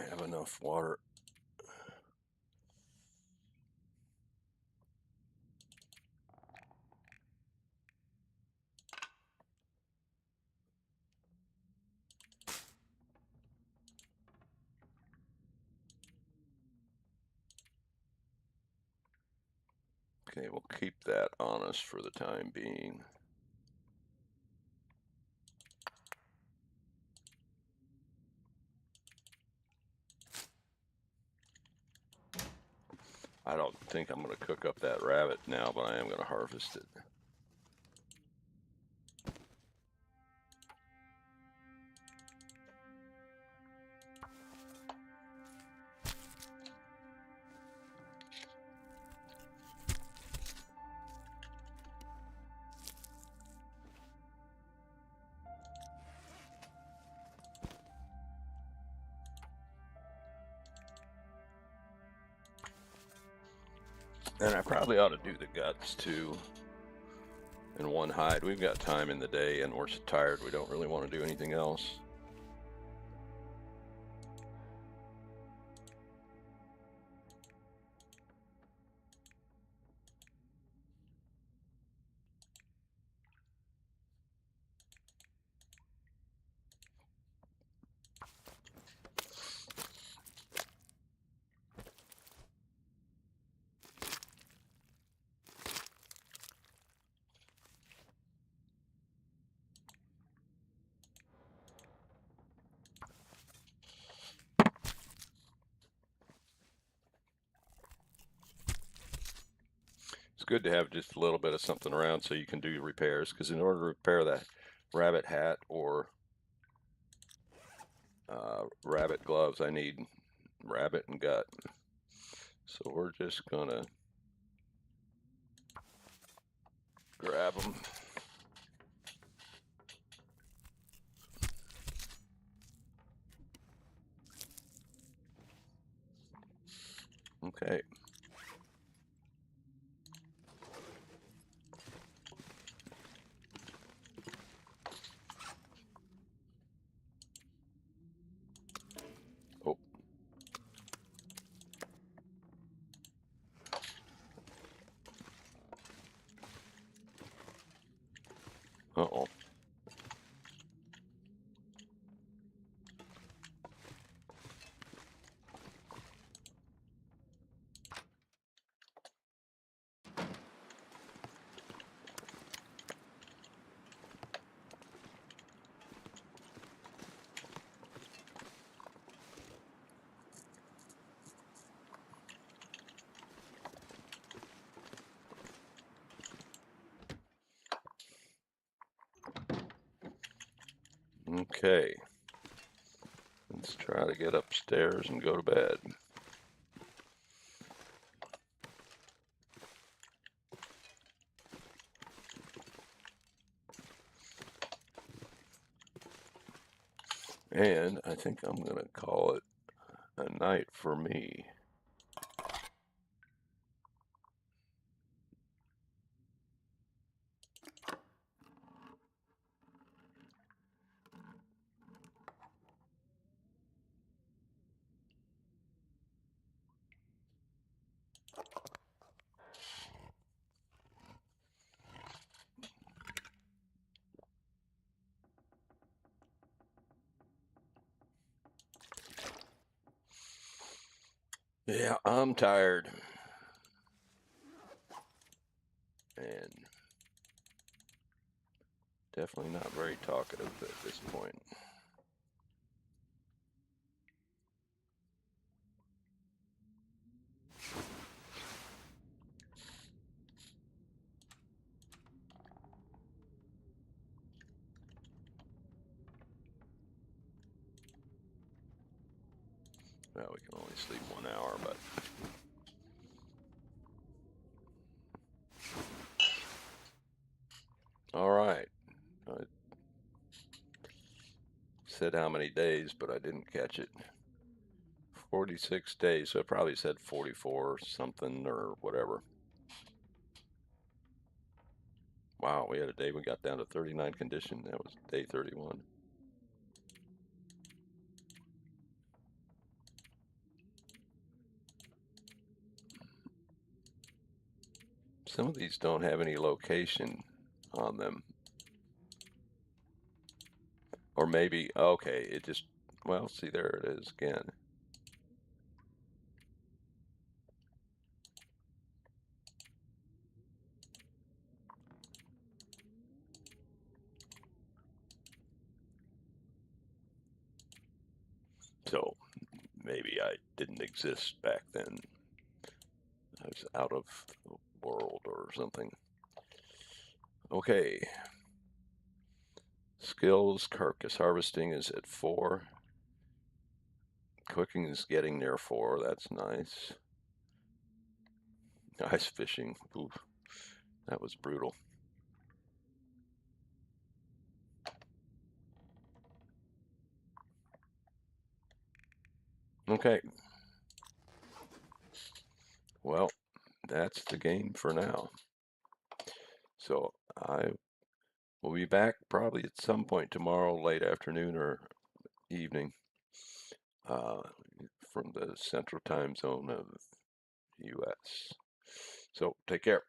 have enough water. Okay, we'll keep that on us for the time being. I don't think I'm going to cook up that rabbit now, but I am going to harvest it. And I probably ought to do the guts too in one hide. We've got time in the day and we're so tired we don't really want to do anything else. It's good to have just a little bit of something around so you can do repairs, because in order to repair that rabbit hat or rabbit gloves, I need rabbit and gut. So we're just gonna grab them. Okay. Oh. Uh-oh. Okay. Let's try to get upstairs and go to bed. And I think I'm going to call it a night for me. Yeah, I'm tired. And definitely not very talkative at this point. Well, we can only sleep 1 hour, but all right. said how many days, but I didn't catch it. 46 days, so it probably said 44 something or whatever. Wow, we had a day we got down to 39 condition. That was day 31. Some of these don't have any location on them. Or maybe, okay, it just, well, see, there it is again. So maybe I didn't exist back then. I was out of the world or something. Okay. Skills, carcass harvesting is at 4. Cooking is getting near 4. That's nice. Ice fishing. Oof, that was brutal. Okay. Well, that's the game for now. So I will be back probably at some point tomorrow, late afternoon or evening, uh, from the central time zone of US. So take care.